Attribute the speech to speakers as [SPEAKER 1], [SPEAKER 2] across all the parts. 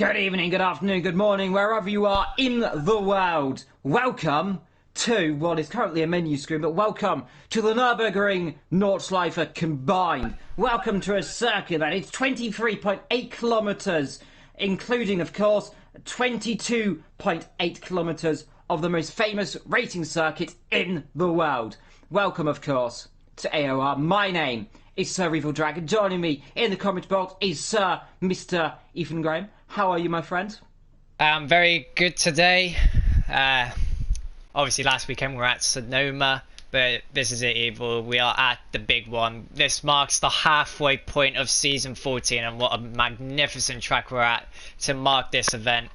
[SPEAKER 1] Good evening, good afternoon, good morning, wherever you are in the world. Welcome to what is currently a menu screen, but welcome to the Nüburgring Nordschleife combined. Welcome to a circuit that is 23.8 kilometers, including, of course, 22.8 kilometers of the most famous racing circuit in the world. Welcome, of course, to AOR. My name is Sir Evil Dragon. Joining me in the comment box is Sir Mr. Ethan Graham. How are you, my friend?
[SPEAKER 2] I'm very good today. Obviously, last weekend we were at Sonoma, but this is it, Evil. We are at the big one. This marks the halfway point of Season 14, and what a magnificent track we're at to mark this event.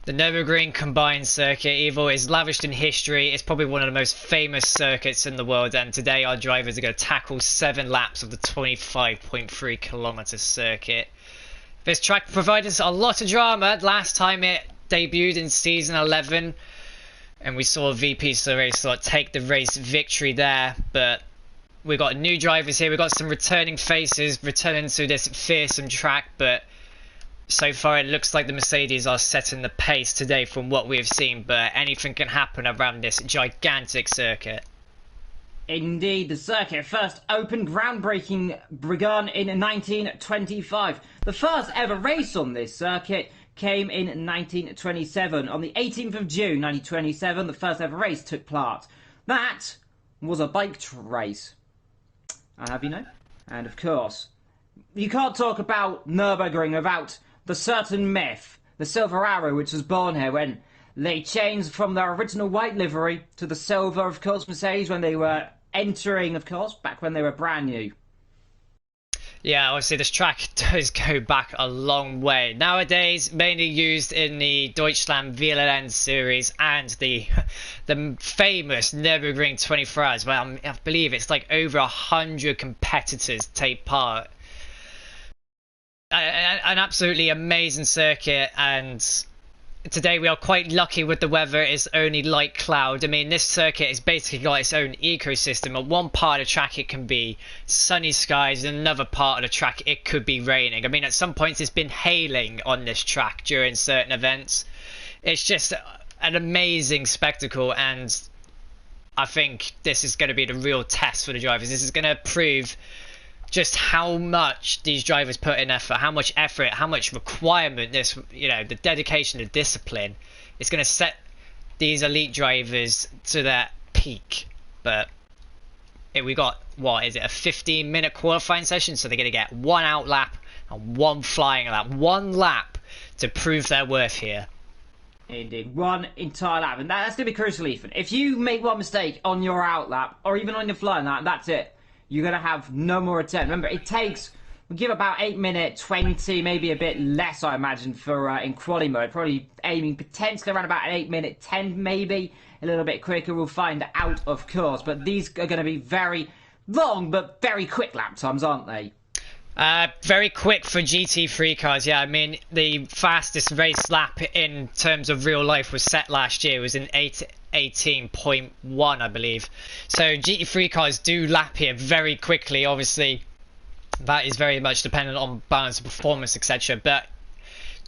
[SPEAKER 2] The Nüburgring combined circuit, Evil, is lavished in history. It's probably one of the most famous circuits in the world, and today our drivers are going to tackle 7 laps of the 25.3 kilometer circuit. This track provided us a lot of drama last time it debuted in Season 11, and we saw VP Racer take the race victory there, but we got new drivers here. We got some returning faces returning to this fearsome track, but so far it looks like the Mercedes are setting the pace today from what we have seen, but anything can happen around this gigantic circuit.
[SPEAKER 1] Indeed, the circuit first opened groundbreaking begun in 1925. The first ever race on this circuit came in 1927. On the 18th of June 1927, the first ever race took part. That was a bike race. I'll have you know. And of course, you can't talk about Nürburgring without the certain myth, the Silver Arrow, which was born here when they changed from their original white livery to the silver, of course, Mercedes, when they were entering, of course, back when they were brand new.
[SPEAKER 2] Yeah, obviously this track does go back a long way. Nowadays, mainly used in the Deutschland VLN series and the famous Nürburgring 24 hours, where I believe it's like over 100 competitors take part. An absolutely amazing circuit, and today we are quite lucky with the weather. It's only light cloud. I mean, this circuit has basically got its own ecosystem. At one part of the track it can be sunny skies, and another part of the track it could be raining. I mean, at some points it's been hailing on this track during certain events. It's just an amazing spectacle, and I think this is going to be the real test for the drivers. This is going to prove just how much these drivers put in effort, how much requirement this, the dedication, the discipline is going to set these elite drivers to their peak. But we got, what is it, a 15-minute qualifying session, so they're going to get 1 out lap and 1 flying lap, 1 lap to prove their worth here.
[SPEAKER 1] Indeed, 1 entire lap, and that's going to be crucial, Ethan. If you make 1 mistake on your out lap, or even on your flying lap, that's it. You're going to have no more attempt. Remember, it takes, we'll give about 8 minutes, 20, maybe a bit less, I imagine, for in quali mode. Probably aiming potentially around about an 8 minute, 10 maybe. A little bit quicker, we'll find out, of course. But these are going to be very long, but very quick lap times, aren't they?
[SPEAKER 2] Very quick for GT3 cars, yeah. I mean, the fastest race lap in terms of real life was set last year. It was in 18.1, I believe. So GT3 cars do lap here very quickly. Obviously, that is very much dependent on balance of performance, etc. But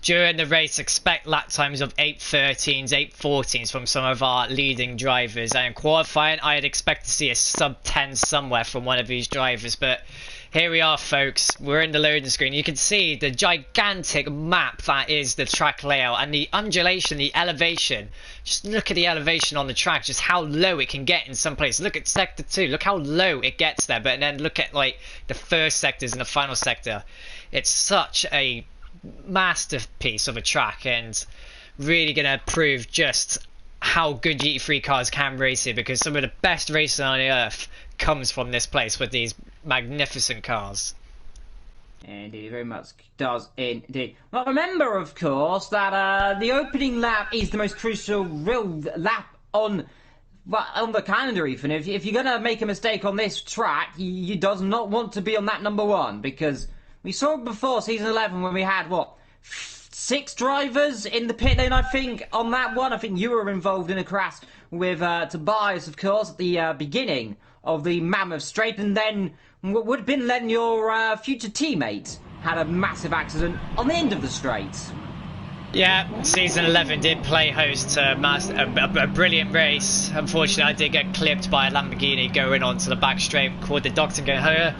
[SPEAKER 2] during the race, expect lap times of 8:13s, 8:14s from some of our leading drivers. And in qualifying, I'd expect to see a sub 10 somewhere from one of these drivers. But here we are, folks. We're in the loading screen. You can see the gigantic map that is the track layout, and the undulation, the elevation. Just look at the elevation on the track, just how low it can get in some places. Look at sector 2. Look how low it gets there. But then look at like the first sectors and the final sector. It's such a masterpiece of a track, and really going to prove just how good GT3 cars can race here, because some of the best racing on the earth comes from this place with these magnificent cars.
[SPEAKER 1] Indeed, very much does indeed. Well, remember, of course, that the opening lap is the most crucial real lap on the calendar. Even if you're going to make a mistake on this track, you does not want to be on that number 1, because we saw it before Season 11 when we had, what, 6 drivers in the pit lane, I think, on that one. I think you were involved in a crash with Tobias, of course, at the beginning of the Mammoth Straight, and then what would have been then your future teammate had a massive accident on the end of the straight.
[SPEAKER 2] Yeah, season 11 did play host to a brilliant race. Unfortunately, I did get clipped by a Lamborghini going onto the back straight called the Doctor Gahoya.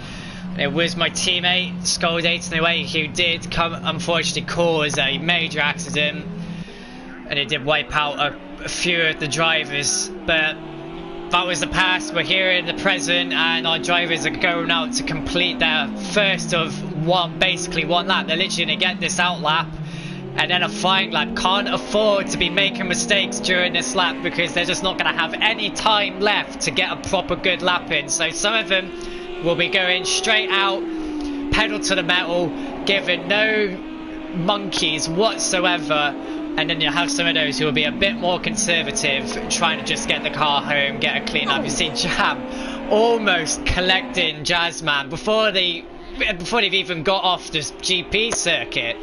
[SPEAKER 2] It was my teammate, Skull 808, who did unfortunately cause a major accident, and it did wipe out a few of the drivers. But that was the past. We're here in the present, and our drivers are going out to complete their first of basically one lap. They're literally going to get this out lap and then a flying lap. Can't afford to be making mistakes during this lap because they're just not going to have any time left to get a proper good lap in. So some of them will be going straight out, pedal to the metal, giving no monkeys whatsoever. And then you'll have some of those who will be a bit more conservative, trying to just get the car home, get a clean up. You see Jam almost collecting Jazzman before they've even got off this GP circuit.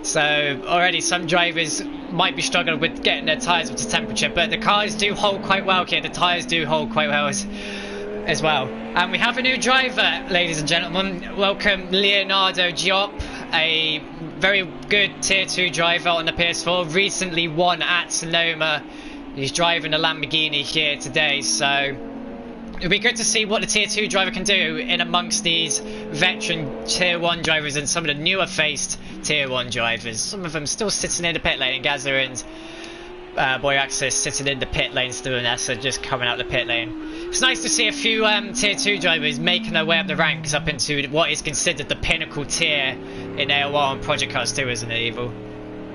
[SPEAKER 2] So already some drivers might be struggling with getting their tyres up to temperature, but the cars do hold quite well here. The tyres do hold quite well as well. And we have a new driver, ladies and gentlemen. Welcome Leonardo Giop, a very good tier 2 driver on the PS4. Recently won at Sonoma. He's driving a Lamborghini here today, so it'll be good to see what the tier 2 driver can do in amongst these veteran tier 1 drivers and some of the newer faced tier 1 drivers. Some of them still sitting in the pit lane, and Gaza and Boy Access sitting in the pit lane still, and Essa just coming out the pit lane. It's nice to see a few tier 2 drivers making their way up the ranks up into what is considered the pinnacle tier in AOR and Project Cars 2, isn't it, Evil?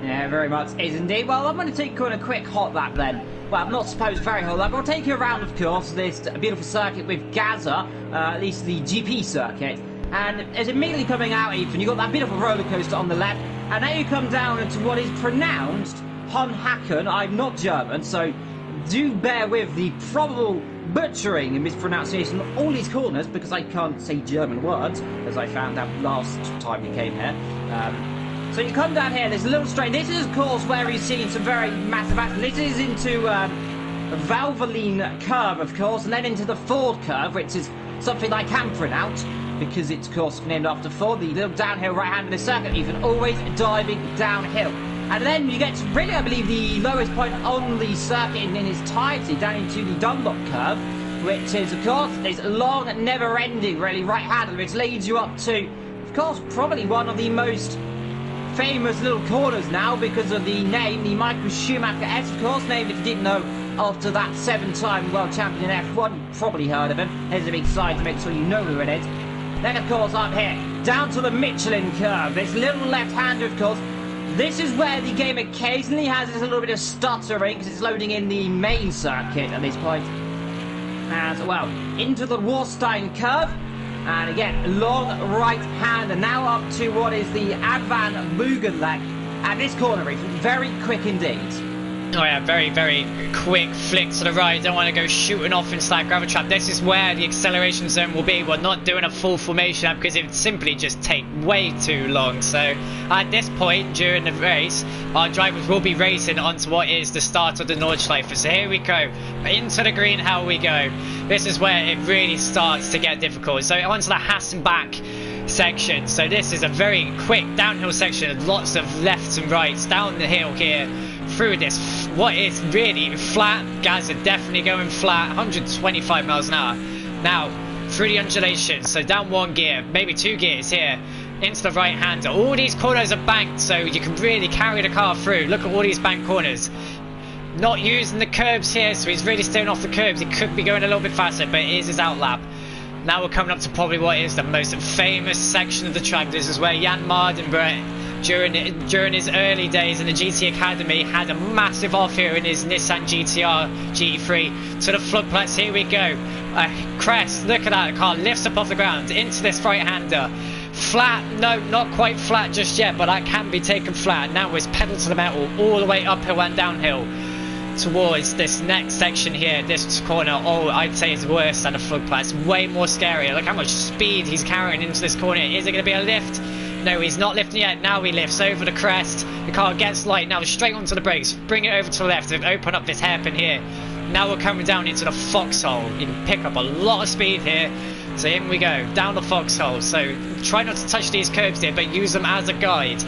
[SPEAKER 1] Yeah, very much is indeed. Well, I'm going to take you on a quick hot lap then. Well, I'm not supposed very hot lap, but I'll take you around, of course, this beautiful circuit with Gaza, at least the GP circuit. And it's immediately coming out, Ethan, you've got that beautiful roller coaster on the left, and now you come down into what is pronounced Honhaken. I'm not German, so do bear with the probable butchering and mispronunciation of all these corners, because I can't say German words, as I found out last time we came here. So you come down here, there's a little straight. This is, of course, where we've seen some very massive accidents. This is into a Valvoline curve, of course, and then into the Ford curve, which is something I can pronounce, because it's, of course, named after Ford. The little downhill right hand of the circuit, even always diving downhill. And then you get to really, I believe, the lowest point on the circuit in its entirety, down into the Dunlop curve, which is, of course, this long, never-ending, really, right-hander, which leads you up to, of course, probably one of the most famous little corners now because of the name, the Michael Schumacher S, of course, named, if you didn't know, after that 7-time world champion in F1. You've probably heard of him. Here's a big sign to make sure you know who it is. Then, of course, up here, down to the Michelin curve, this little left-hander, of course. This is where the game occasionally has this little bit of stuttering because it's loading in the main circuit at this point. As well, into the Warstein curve. And again, long right hand, and now up to what is the Advan Bugenlek. And this corner is very quick indeed.
[SPEAKER 2] Oh yeah, very, very quick flick to the right. Don't want to go shooting off into that gravel trap. This is where the acceleration zone will be. We're not doing a full formation lap because it would simply just take way too long. So at this point during the race, our drivers will be racing onto what is the start of the Nordschleife. So here we go. Into the green, how we go. This is where it really starts to get difficult. So onto the Hassenbach section. So this is a very quick downhill section. Lots of lefts and rights down the hill here. Through this, what is really flat. Guys are definitely going flat, 125 miles an hour. Now, through the undulations, so down one gear, maybe 2 gears here, into the right hander. All these corners are banked, so you can really carry the car through. Look at all these banked corners. Not using the curbs here, so he's really staying off the curbs. He could be going a little bit faster, but it is his outlap. Now we're coming up to probably what is the most famous section of the track. This is where Jan Mardenborough, during his early days in the GT Academy, had a massive off here in his Nissan GTR GT3 to the floodplains. Here we go. Crest, look at that. The car lifts up off the ground into this right-hander. Flat, no, not quite flat just yet, but that can be taken flat. Now it's pedal to the metal all the way uphill and downhill towards this next section here, this corner. Oh, I'd say it's worse than a floodplain. It's way more scary. Look how much speed he's carrying into this corner. Is it going to be a lift? No, he's not lifting yet. Now he lifts over the crest. The car gets light. Now straight onto the brakes. Bring it over to the left and open up this hairpin here. Now we're coming down into the foxhole. You can pick up a lot of speed here. So in we go, down the foxhole. So try not to touch these curbs here, but use them as a guide.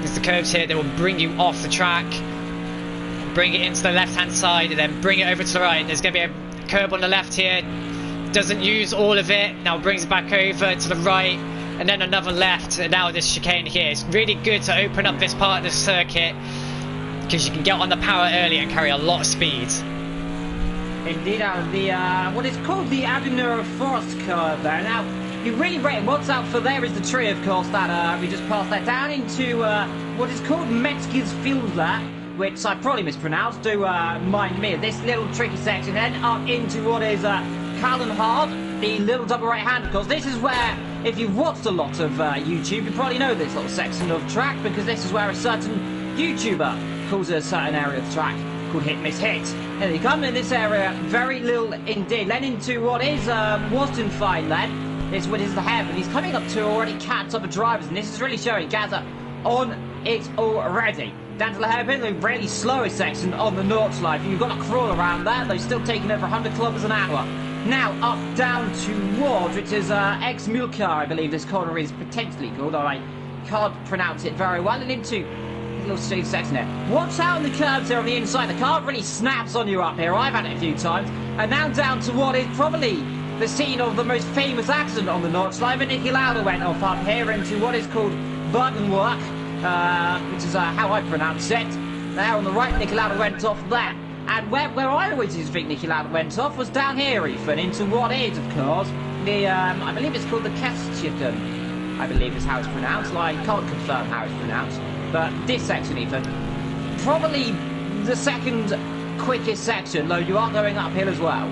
[SPEAKER 2] There's the curves here that will bring you off the track, bring it into the left hand side, and then bring it over to the right. There's going to be a curb on the left here, doesn't use all of it, now brings it back over to the right, and then another left, and now this chicane here. It's really good to open up this part of the circuit because you can get on the power early and carry a lot of speed.
[SPEAKER 1] Indeed, the what is called the Avenue Forest curve there. Now, you really rate what's out for there is the tree, of course, that we just passed that down into what is called Metzger's Field there, which I probably mispronounced, do mind me. This little tricky section, then up into what is Caldenhard, the little double right hand, because this is where, if you've watched a lot of YouTube, you probably know this little section of track, because this is where a certain YouTuber calls a certain area of the track called Hit Miss Hit. And you come in this area, very little indeed, then into what is Waston Fine then. This is the hairpin. He's coming up to already cat top of drivers, and this is really showing Gaza on it already. Down to the hairpin, the really slowest section on the Nordschleife. You've got to crawl around there, though still taking over 100 kilometers an hour. Now up down towards, which is Ex-Mulcar, I believe this corner is potentially called. I can't pronounce it very well. And into a little straight section there. Watch out on the curbs there on the inside. The car really snaps on you up here. I've had it a few times. And now down to what is probably the scene of the most famous accident on the Nordschleife. Niki Lauda went off up here into what is called Bergenwerk, which is how I pronounce it. There on the right, Niki Lauda went off there. And where I always used to think Niki Lauda went off was down here, Ethan, into what is, of course, the, I believe it's called the Kästchicken, I believe is how it's pronounced. I can't confirm how it's pronounced. But this section, Ethan, probably the second quickest section, though you are going uphill as well.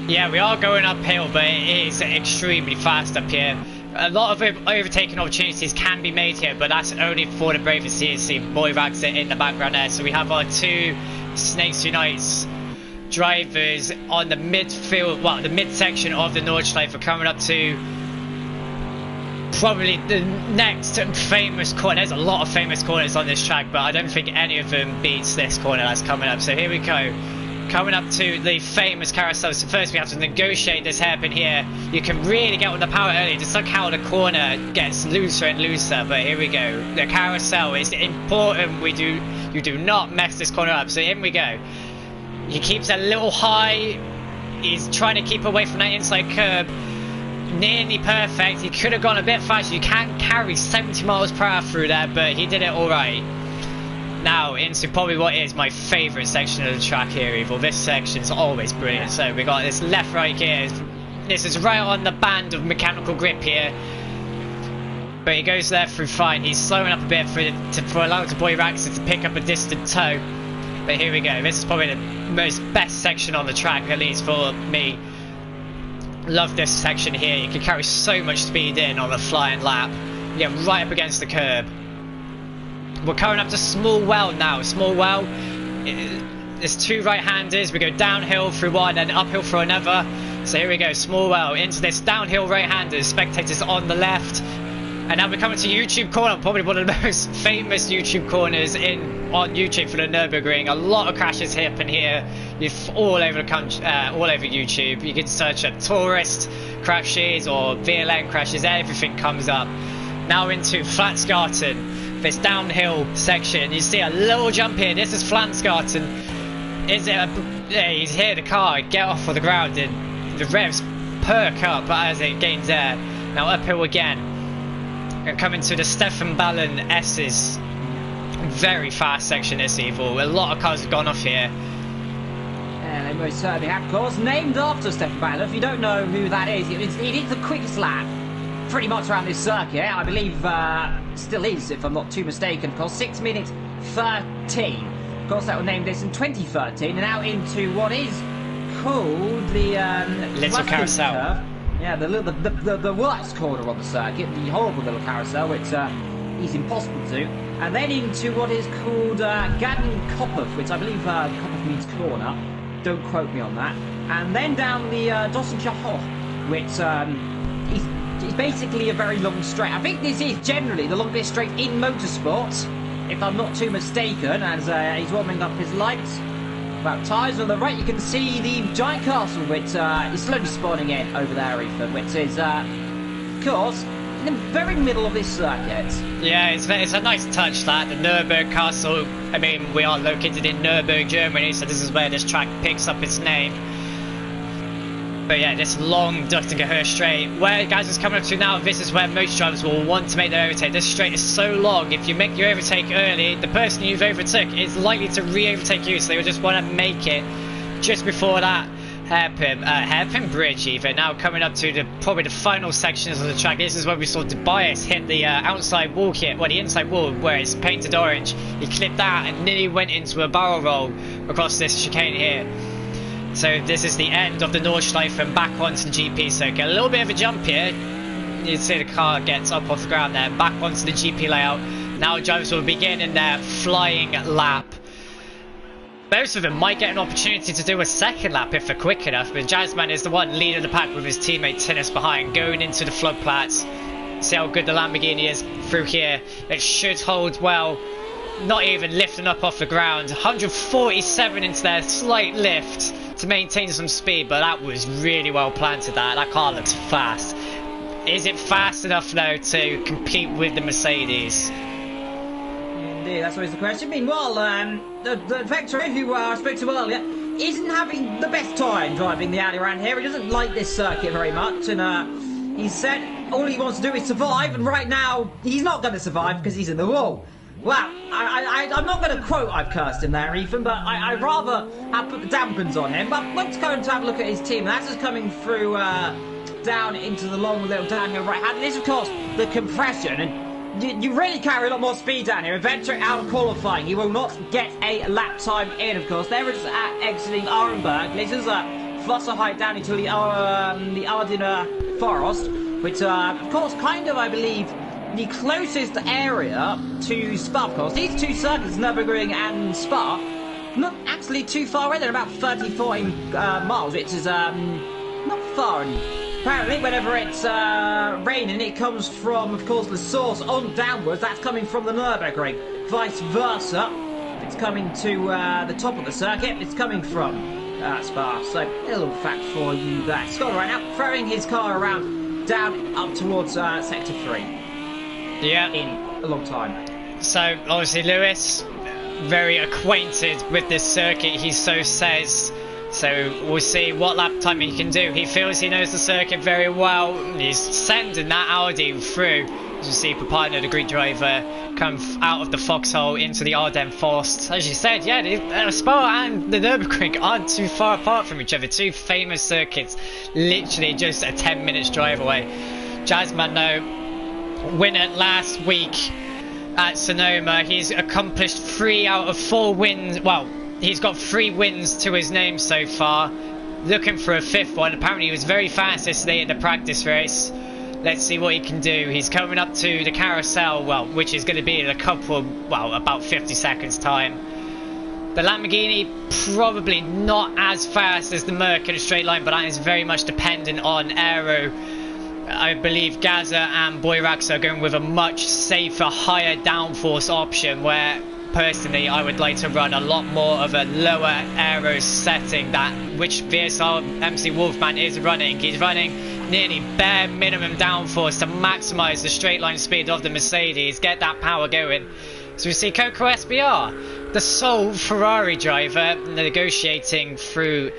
[SPEAKER 2] Yeah, we are going uphill, but it is extremely fast up here. A lot of overtaking opportunities can be made here, but that's only for the bravest. You see Moirax in the background there. So we have our two Snakes Unites drivers on the midfield, well, the midsection of the Nordschleife. We're coming up to probably the next famous corner. There's a lot of famous corners on this track, but I don't think any of them beats this corner that's coming up. So here we go. Coming up to the famous carousel. So first we have to negotiate this hairpin here. You can really get on the power early. Just look how the corner gets looser and looser. But here we go. The carousel is important. You do not mess this corner up. So here we go. He keeps a little high. He's trying to keep away from that inside curb. Nearly perfect. He could have gone a bit faster. You can carry 70 miles per hour through there, but he did it all right. Now into probably what is my favourite section of the track here, Evil. This section's always brilliant. So we got this left right here. This is right on the band of mechanical grip here. But he goes there through fine. He's slowing up a bit for allowing the boy Raxer to pick up a distant toe. But here we go. This is probably the best section on the track, at least for me. Love this section here. You can carry so much speed in on a flying lap. You get right up against the curb. We're coming up to Small Well now. Small Well, there's two right-handers. We go downhill through one and uphill for another. So here we go, Small Well into this downhill right-handers. Spectators on the left. And now we're coming to YouTube corner, probably one of the most famous YouTube corners on YouTube for the Nüburgring. A lot of crashes happen here. All over the country, all over YouTube. You can search at tourist crashes or VLN crashes. Everything comes up. Now into Flatsgarten. This downhill section, you see a little jump here. This is Flansgarten. Is it yeah, he's here, the car, get off of the ground, and the revs perk up as it gains air. Now uphill again. And coming to the Stefan Ballen S's. Very fast section, this Evil. A lot of cars have gone off here.
[SPEAKER 1] Yeah, they most certainly have, of course. Named after Stefan Ballen. If you don't know who that is, it is the quickest lap pretty much around this circuit. I believe still is, if I'm not too mistaken. Of course, 6 minutes 13. Of course, that was named this in 2013, and now into what is called the
[SPEAKER 2] little carousel.
[SPEAKER 1] Curve. Yeah, the worst corner on the circuit, the horrible little carousel, which is impossible to. And then into what is called Gaden-Kopphof, which I believe Kopphof means corner. Don't quote me on that. And then down the Dossen-Hoch, which is basically a very long straight. I think this is generally the longest straight in motorsports, if I'm not too mistaken, as he's warming up his lights. About tyres on the right, you can see the giant castle, which is slowly spawning in over there, Ethan, which is, of course, in the very middle of this circuit.
[SPEAKER 2] Yeah, it's a nice touch that. The Nürburgring Castle, I mean, we are located in Nürburgring, Germany, so this is where this track picks up its name. But yeah, this long Duchtinger straight, where guys is coming up to now, this is where most drivers will want to make their overtake. This straight is so long, if you make your overtake early, the person you've overtook is likely to re-overtake you, so they will just want to make it just before that hairpin bridge even. Now coming up to probably the final sections of the track, this is where we saw Tobias hit the outside wall here, well the inside wall where it's painted orange. He clipped that and nearly went into a barrel roll across this chicane here. So this is the end of the Nordschleife and back onto the GP circuit. A little bit of a jump here. You see the car gets up off the ground there, back onto the GP layout. Now drivers will begin in their flying lap. Most of them might get an opportunity to do a second lap if they're quick enough, but Jazzman is the one leading the pack with his teammate Tinnis behind, going into the floodplats. See how good the Lamborghini is through here. It should hold well. Not even lifting up off the ground. 147 into their slight lift to maintain some speed, but that was really well planted. That car looks fast. Is it fast enough though to compete with the Mercedes?
[SPEAKER 1] Indeed, that's always the question. Meanwhile, the Vector, who I spoke to earlier, isn't having the best time driving the Audi around here. He doesn't like this circuit very much, and he said all he wants to do is survive, and right now he's not going to survive because he's in the wall. Well, I'm not going to quote I've cursed him there, Ethan, but I'd rather have put the dampens on him. But let's go and have a look at his team. That's just coming through down into the long little downhill right hand. This, of course, the compression, and you really carry a lot more speed down here. Eventually out of qualifying, he will not get a lap time in, of course. There is exiting Arenberg. This is Flusser height down into the Ardiner Forest, which, of course, kind of, I believe, the closest area to Spa, of course. These two circuits, Nürburgring and Spa, not actually too far away. They're about 30-40 miles, which is not far. And apparently, whenever it's raining, it comes from, of course, the source on downwards. That's coming from the Nürburgring. Vice versa, if it's coming to the top of the circuit, it's coming from Spa. So, a little fact for you there. Scott right now throwing his car around down up towards Sector 3.
[SPEAKER 2] Yeah.
[SPEAKER 1] In a long time.
[SPEAKER 2] So, obviously, Lewis, very acquainted with this circuit, he so says. So, we'll see what lap time he can do. He feels he knows the circuit very well. He's sending that Audi through. As you see, Papano, the Greek driver, come out of the foxhole into the Ardennes Forest. As you said, yeah, Spa and the Nürburgring aren't too far apart from each other. Two famous circuits, literally just a 10 minutes drive away. Jazzman, though, winner last week at Sonoma. He's accomplished 3 out of 4 wins. Well, he's got 3 wins to his name so far. Looking for a 5th one. Apparently he was very fast yesterday in the practice race. Let's see what he can do. He's coming up to the carousel, well, which is going to be in a couple, well, about 50 seconds time. The Lamborghini probably not as fast as the Merc in a straight line, but that is very much dependent on aero. I believe Gaza and Boyrax are going with a much safer, higher downforce option, where personally I would like to run a lot more of a lower aero setting, that which VSR MC Wolfman is running. He's running nearly bare minimum downforce to maximise the straight line speed of the Mercedes, get that power going. So we see Coco SBR, the sole Ferrari driver, negotiating through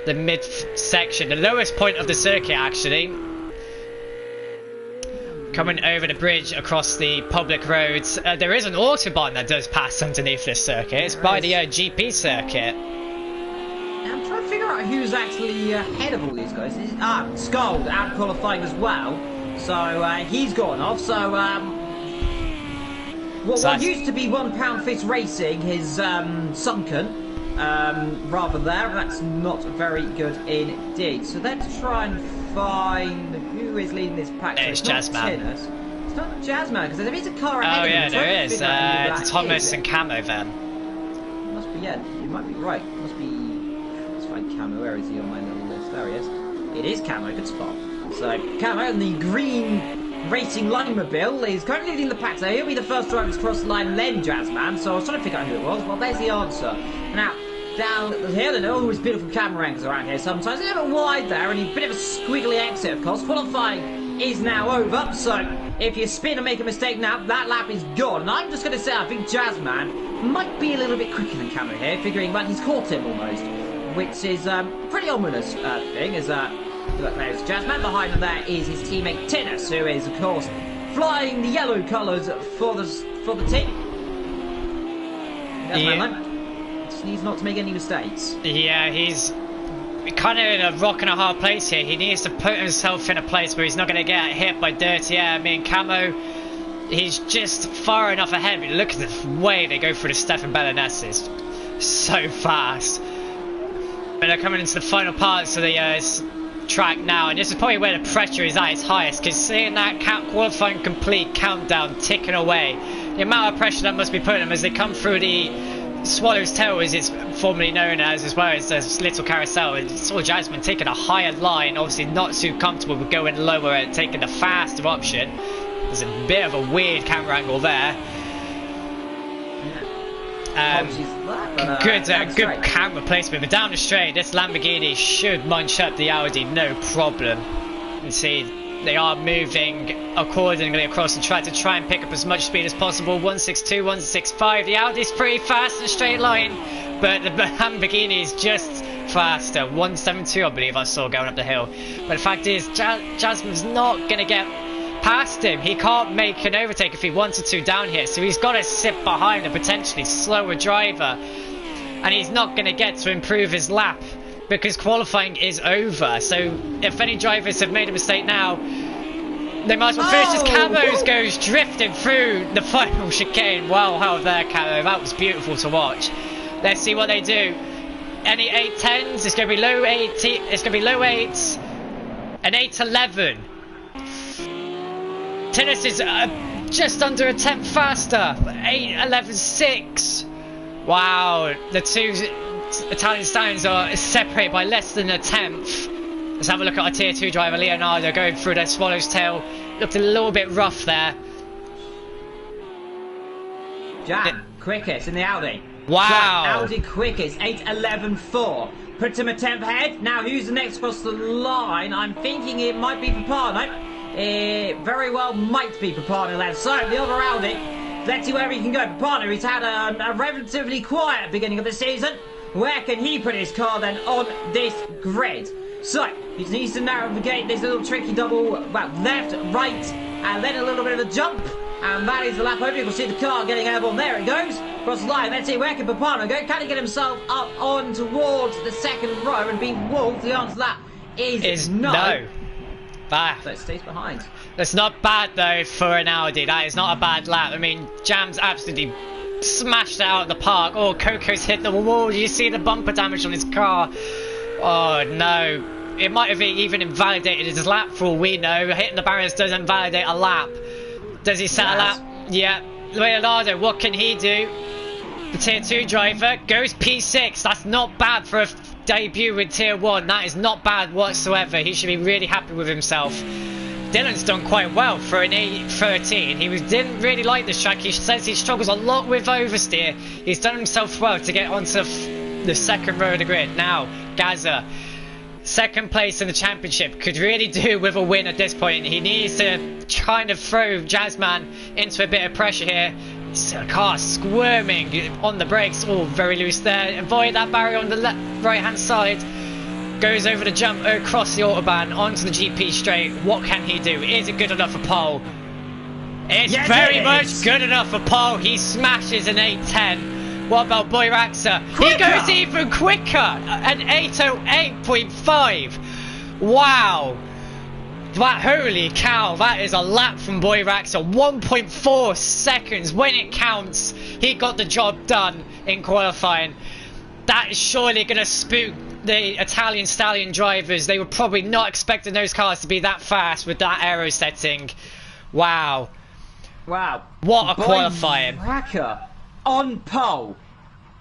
[SPEAKER 2] the mid section, the lowest point of the circuit actually. Coming over the bridge across the public roads. There is an Autobahn that does pass underneath this circuit. It's by the GP circuit.
[SPEAKER 1] I'm trying to figure out who's actually ahead of all these guys. Skuld out qualifying as well. So he's gone off. So what used to be £1 Fist Racing has sunken rather there. That's not very good indeed. So let's try and find who is leading this pack.
[SPEAKER 2] It's Jazzman.
[SPEAKER 1] It's not Jazzman, because there is a car ahead of him.
[SPEAKER 2] Oh yeah, there is. Thomas and Camo then.
[SPEAKER 1] Must be, yeah, you might be right. Must be. Let's find Camo. Where is he on my little list? There he is. It is Camo, good spot. So Camo in the green racing Linemobile is currently leading the pack. So he'll be the first driver to cross the line, then Jazzman. So I was trying to figure out who it was. Well, there's the answer. Now, down here, there are always beautiful camera angles around here sometimes. A little bit wide there, and a bit of a squiggly exit, of course. Qualifying is now over. So if you spin and make a mistake now, that lap is gone. And I'm just going to say I think Jazzman might be a little bit quicker than Camo here, figuring that he's caught him almost, which is pretty ominous thing. There's Jazzman. Behind him there is his teammate Tinnis, who is of course flying the yellow colours for the team. Just needs not to make any mistakes.
[SPEAKER 2] Yeah, he's kind of in a rock and a hard place here. He needs to put himself in a place where he's not going to get hit by dirty air. I mean, Camo, he's just far enough ahead. But look at the way they go through the Stefan Belenenses. So fast. But they're coming into the final parts of the track now, and this is probably where the pressure is at its highest, because seeing that qualifying complete countdown ticking away, the amount of pressure that must be put on them as they come through the Swallow's Tail, as it's formerly known as well as this little carousel. And saw Jasmine taking a higher line, obviously not too comfortable with going lower and taking the faster option. There's a bit of a weird camera angle there. Good camera placement, but down the straight, this Lamborghini should munch up the Audi, no problem. You can see they are moving accordingly across the track to try and pick up as much speed as possible. 162, 165. The Audi's pretty fast in a straight line, but the Lamborghini is just faster. 172, I believe I saw going up the hill. But the fact is, Jasmine's not going to get past him. He can't make an overtake if he wanted to down here, so he's got to sit behind a potentially slower driver, and he's not going to get to improve his lap because qualifying is over. So if any drivers have made a mistake now, they might as well finish as Camos goes drifting through the final chicane. Well held there, Camo. That was beautiful to watch. Let's see what they do. Any 810s? It's going to be low 8. It's going to be low 8s. An 811. Tennis is just under a tenth faster. 811.6. Wow, the two Italian stallions are separated by less than a tenth. Let's have a look at our tier 2 driver Leonardo going through their Swallow's Tail. Looked a little bit rough there.
[SPEAKER 1] Jam, quickest in the Audi.
[SPEAKER 2] Wow.
[SPEAKER 1] Jam, Audi quickest, 811.4. Puts him a tenth ahead. Now who's the next across the line? I'm thinking it might be Papano. It very well might be Papano left. So the other Audi, let's see where he can go. Papano, he's had a relatively quiet beginning of the season. Where can he put his car then on this grid? So he needs to navigate this little tricky double, well, left, right, and then a little bit of a jump. And that is the lap over. You can see the car getting airborne. There it goes. Across the line. Let's see, where can Papano go? Can he get himself up on towards the second row and be wolfed? The answer to that is no.
[SPEAKER 2] Bad.
[SPEAKER 1] So it stays behind.
[SPEAKER 2] That's not bad though for an Audi. That is not a bad lap. I mean, Jam's absolutely smashed it out of the park. Oh, Coco's hit the wall. You see the bumper damage on his car. Oh no. It might have even invalidated his lap for all we know. Hitting the barriers does invalidate a lap. Does he set a lap? Yeah. Leonardo, what can he do? The tier 2 driver goes P6. That's not bad for a debut with tier 1. That is not bad whatsoever. He should be really happy with himself. Dylan's done quite well for an A13. He didn't really like this track. He says he struggles a lot with oversteer. He's done himself well to get onto the second row of the grid. Now, Gaza, second place in the championship, could really do with a win at this point. He needs to kind of throw Jazzman into a bit of pressure here. The car squirming on the brakes. Oh, very loose there. Avoid that barrier on the right hand side. Goes over the jump across the Autobahn onto the GP straight. What can he do? Is it good enough for pole? It's very much good enough for pole. He smashes an 810. What about Boy Raxa? He goes even quicker. An 808.5. Wow. Holy cow, that is a lap from Boy Raxa. 1.4 seconds. When it counts, he got the job done in qualifying. That is surely going to spook the Italian stallion drivers. They were probably not expecting those cars to be that fast with that aero setting. Wow.
[SPEAKER 1] Wow.
[SPEAKER 2] What a qualifying.
[SPEAKER 1] Raxa on pole.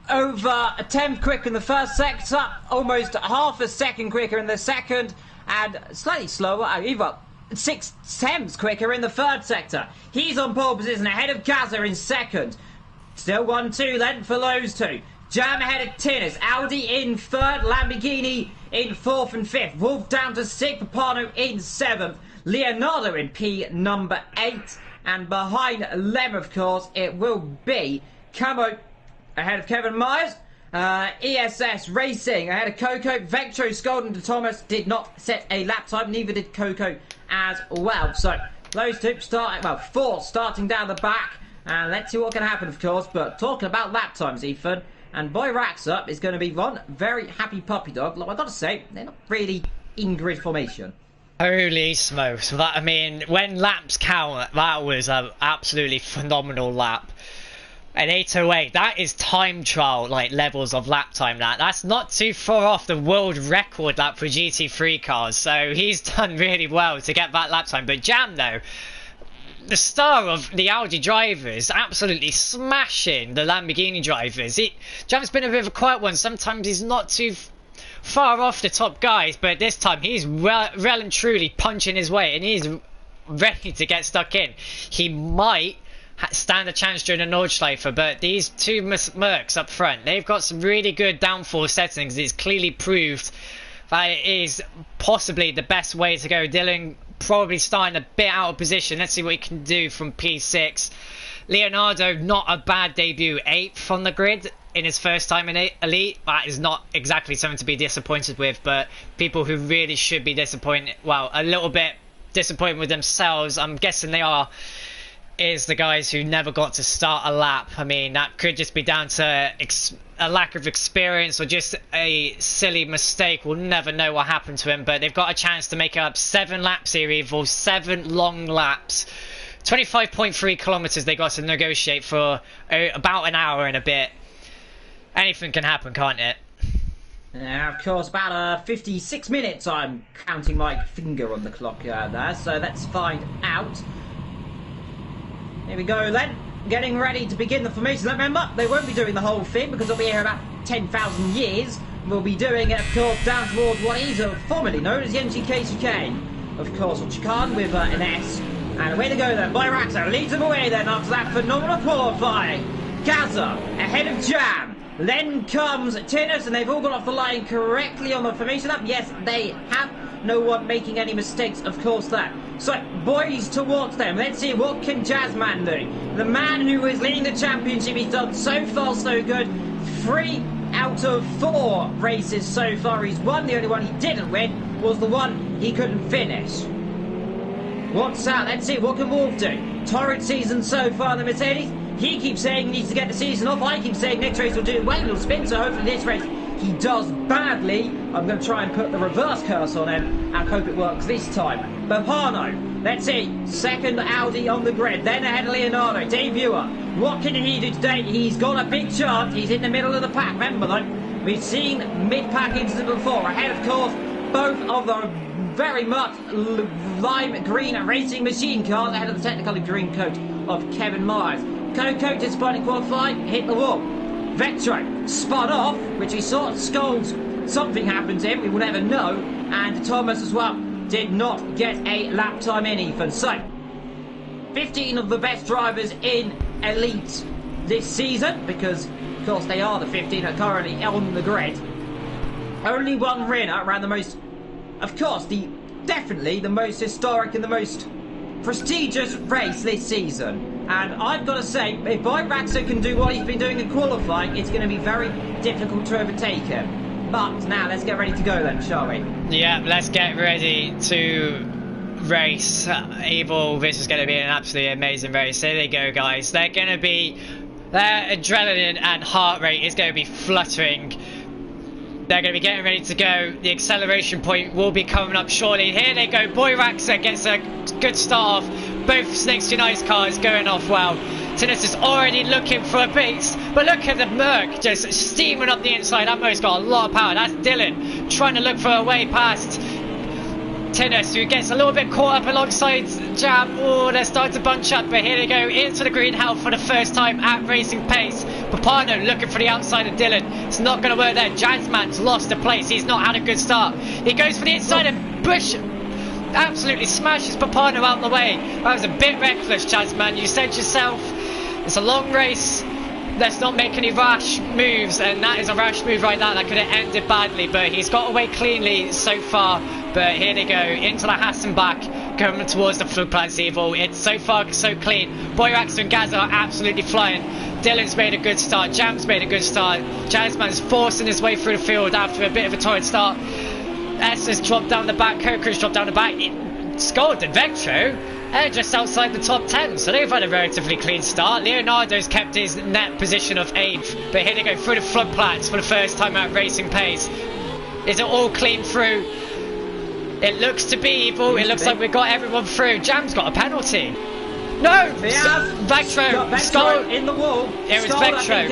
[SPEAKER 1] Over a tenth quicker in the first sector, almost half a second quicker in the second, and slightly slower, either 6 tenths quicker in the third sector. He's on pole position ahead of Gaza in second. Still 1-2 then for those two. Jam ahead of Tinnis, Audi in third, Lamborghini in fourth and fifth, Wolf down to sixth, Papano in seventh. Leonardo in P number 8. And behind Lem, of course, it will be Camo ahead of Kevin Myers. ESS Racing ahead of Coco. Vectro, Skolden to Thomas did not set a lap time. Neither did Coco as well. So those two starting, well, 4 starting down the back. And let's see what can happen, of course. But talking about lap times, Ethan, and Boy Racks Up is going to be one very happy puppy dog. Like, I've got to say, they're not really in grid formation.
[SPEAKER 2] Holy smokes. That, I mean, when laps count, that was an absolutely phenomenal lap. An 808, that is time trial like levels of lap time. That's not too far off the world record lap for GT3 cars, so he's done really well to get that lap time. But Jam though, the star of the Audi drivers, absolutely smashing the Lamborghini drivers. Jam's been a bit of a quiet one. Sometimes he's not too far off the top guys, but this time he's well and truly punching his way, and he's ready to get stuck in. He might stand a chance during the Nordschleife, but these two Mercs up front, they've got some really good downforce settings. It's clearly proved that it is possibly the best way to go. Dylan probably starting a bit out of position. Let's see what he can do from P6. Leonardo, not a bad debut, 8th on the grid in his first time in Elite. That is not exactly something to be disappointed with, but people who really should be disappointed, well, a little bit disappointed with themselves, I'm guessing they are, is the guys who never got to start a lap. I mean, that could just be down to a lack of experience or just a silly mistake. We'll never know what happened to him, but they've got a chance to make up 7 laps here, Evil, 7 long laps. 25.3 kilometers they got to negotiate for about an hour and a bit. Anything can happen, can't it?
[SPEAKER 1] Of course, about 56 minutes I'm counting my finger on the clock there, so let's find out. Here we go then, getting ready to begin the formation. Remember, they won't be doing the whole thing because they'll be here about 10,000 years. We'll be doing it, of course, down towards what is formerly known as the MGK chicane. Of course, or chicane with an S. And away they go then. Boy Raxo leads them away then after that phenomenal qualifying. Gaza ahead of Jam. Then comes Tinnis, and they've all got off the line correctly on the formation lap. Yes, they have. No one making any mistakes, of course, that. So, boys towards them. Let's see, what can Jazzman do? The man who is leading the championship, he's done so far so good. 3 out of 4 races so far he's won. The only one he didn't win was the one he couldn't finish. What's that? Let's see, what can Wolf do? Torrid season so far, the Mercedes. He keeps saying he needs to get the season off. I keep saying next race will do well, he'll spin, so hopefully this race he does badly. I'm going to try and put the reverse curse on him and hope it works this time. Bopano, let's see, second Audi on the grid, then ahead of Leonardo, debuter. What can he do today? He's got a big chance, he's in the middle of the pack. Remember though, we've seen mid-pack incident before. Ahead, of course, both of the very much lime green racing machine cars ahead of the technically green coat of Kevin Myers. Coco, despite qualifying, hit the wall. Vectro spun off, which he sort of scolds. Something happened to him, we will never know. And Thomas as well did not get a lap time in, Ethan. So, 15 of the best drivers in Elite this season, because of course they are the 15 that are currently on the grid. Only one winner around the most, of course, definitely the most historic and the most prestigious race this season. And I've got to say, if Boy Raxo can do what he's been doing in qualifying, it's going to be very difficult to overtake him. But now let's get ready to go then, shall we? Yeah, let's get ready to race. Evil, this is going to be an absolutely amazing race. There they go, guys. Their adrenaline and heart rate is going to be fluttering. They're going to be getting ready to go. The acceleration point will be coming up shortly. Here they go. Boy Raxa gets a good start off. Both Snakes United cars going off well. Tinnis is already looking for a base. But look at the Merc just steaming up the inside. That Merc's got a lot of power. That's Dylan trying to look for a way past Tinnis, who gets a little bit caught up alongside Jam. Oh, they're starting to bunch up, but here they go into the green hell for the first time at racing pace. Papano looking for the outside of Dylan. It's not going to work there. Jazzman's lost a place. He's not had a good start. He goes for the inside and Bush absolutely smashes Papano out of the way. That was a bit reckless, Jazzman. You said yourself, it's a long race. Let's not make any rash moves, and that is a rash move right there. That could have ended badly, but he's got away cleanly so far. But here they go, into the Haas and back.
[SPEAKER 2] coming towards the flood plants evil. It's so far so clean. Boyrax and Gaz are absolutely flying. Dylan's made a good start. Jam's made a good start. Jazzman's forcing his way through the field after a bit of a torrid start. S has dropped down the back. Coco's dropped down the back. Scold and Vectro are just outside the top 10, so they've had a relatively clean start. Leonardo's kept his net position of 8th, but here they go through the flood plants for the first time at racing pace. Is it all clean through? It looks to be evil. It looks like we've got everyone through. Jam's got a penalty. No! Vectro! Skull
[SPEAKER 1] in the wall.
[SPEAKER 2] It was Vectro.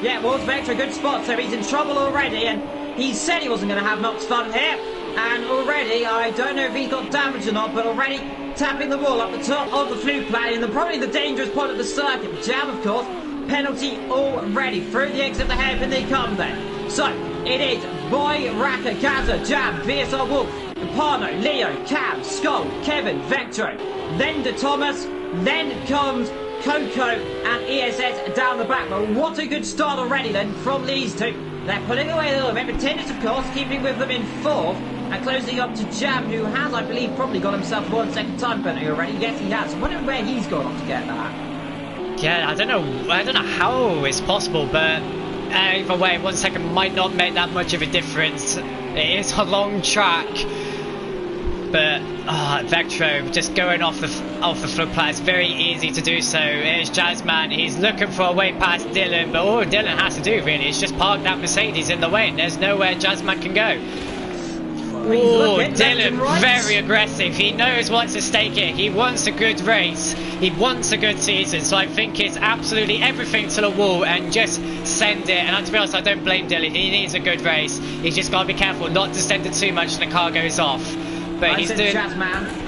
[SPEAKER 1] Yeah, it was Vectro. Good spot. So he's in trouble already, and he said he wasn't going to have much fun here. And already, I don't know if he's got damage or not, but already tapping the wall up the top of the flute plant in probably the dangerous part of the circuit. Jam, of course, penalty already. Through the exit of the hairpin they come then. So, it is Boy, Raka, Gaza, Jam, VSR Wolf, Pano, Leo, Cam, Skull, Kevin, Vectro, then De Thomas, then comes Coco and ESS down the back. But what a good start already then from these two. They're pulling away a little bit, but Tennis, of course, keeping with them in 4th and closing up to Jam, who has, I believe, probably got himself 1 second time penalty already. Yes, he has. I wonder where he's gone on to get that.
[SPEAKER 2] Yeah, I don't know how it's possible, but either way, 1 second might not make that much of a difference. It is a long track, but Vectro just going off the flood plat. It's very easy to do so. Here's Jazzman. He's looking for a way past Dylan, but all Dylan has to do really is just park that Mercedes in the way, and there's nowhere Jazzman can go. Oh, Dylan, right. Very aggressive. He knows what's at stake here. He wants a good race. He wants a good season. So I think it's absolutely everything to the wall and just send it. And to be honest, I don't blame Dylan. He needs a good race. He's just got to be careful not to send it too much and the car goes off. But he's doing...
[SPEAKER 1] Jazzman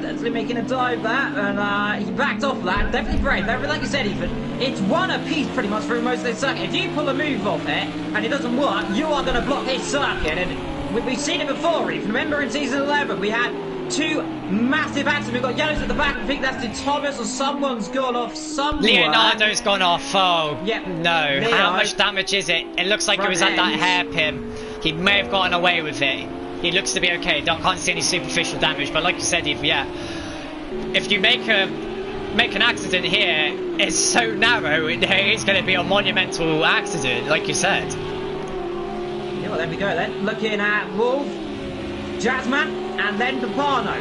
[SPEAKER 1] actually making a dive there, and he backed off that. Definitely brave. Like you said, Ethan, it's one apiece pretty much through most of this circuit. If you pull a move off it and it doesn't work, you are going to block his circuit. And we've seen it before, Ethan. Remember in season 11, we had 2 massive accidents. We've got yellows at the back. I think that's De Thomas or someone's gone off somewhere.
[SPEAKER 2] Leonardo's gone off. Oh,
[SPEAKER 1] yep.
[SPEAKER 2] No.
[SPEAKER 1] Leo.
[SPEAKER 2] How much damage is it? It looks like it was at that hairpin. He may have gotten away with it. He looks to be okay. Can't see any superficial damage. But like you said, Eve, yeah. If you make an accident here, it's so narrow. It is going to be a monumental accident, like you said.
[SPEAKER 1] Yeah, well, there we go then. Looking at Wolf, Jazzman, and then Papano.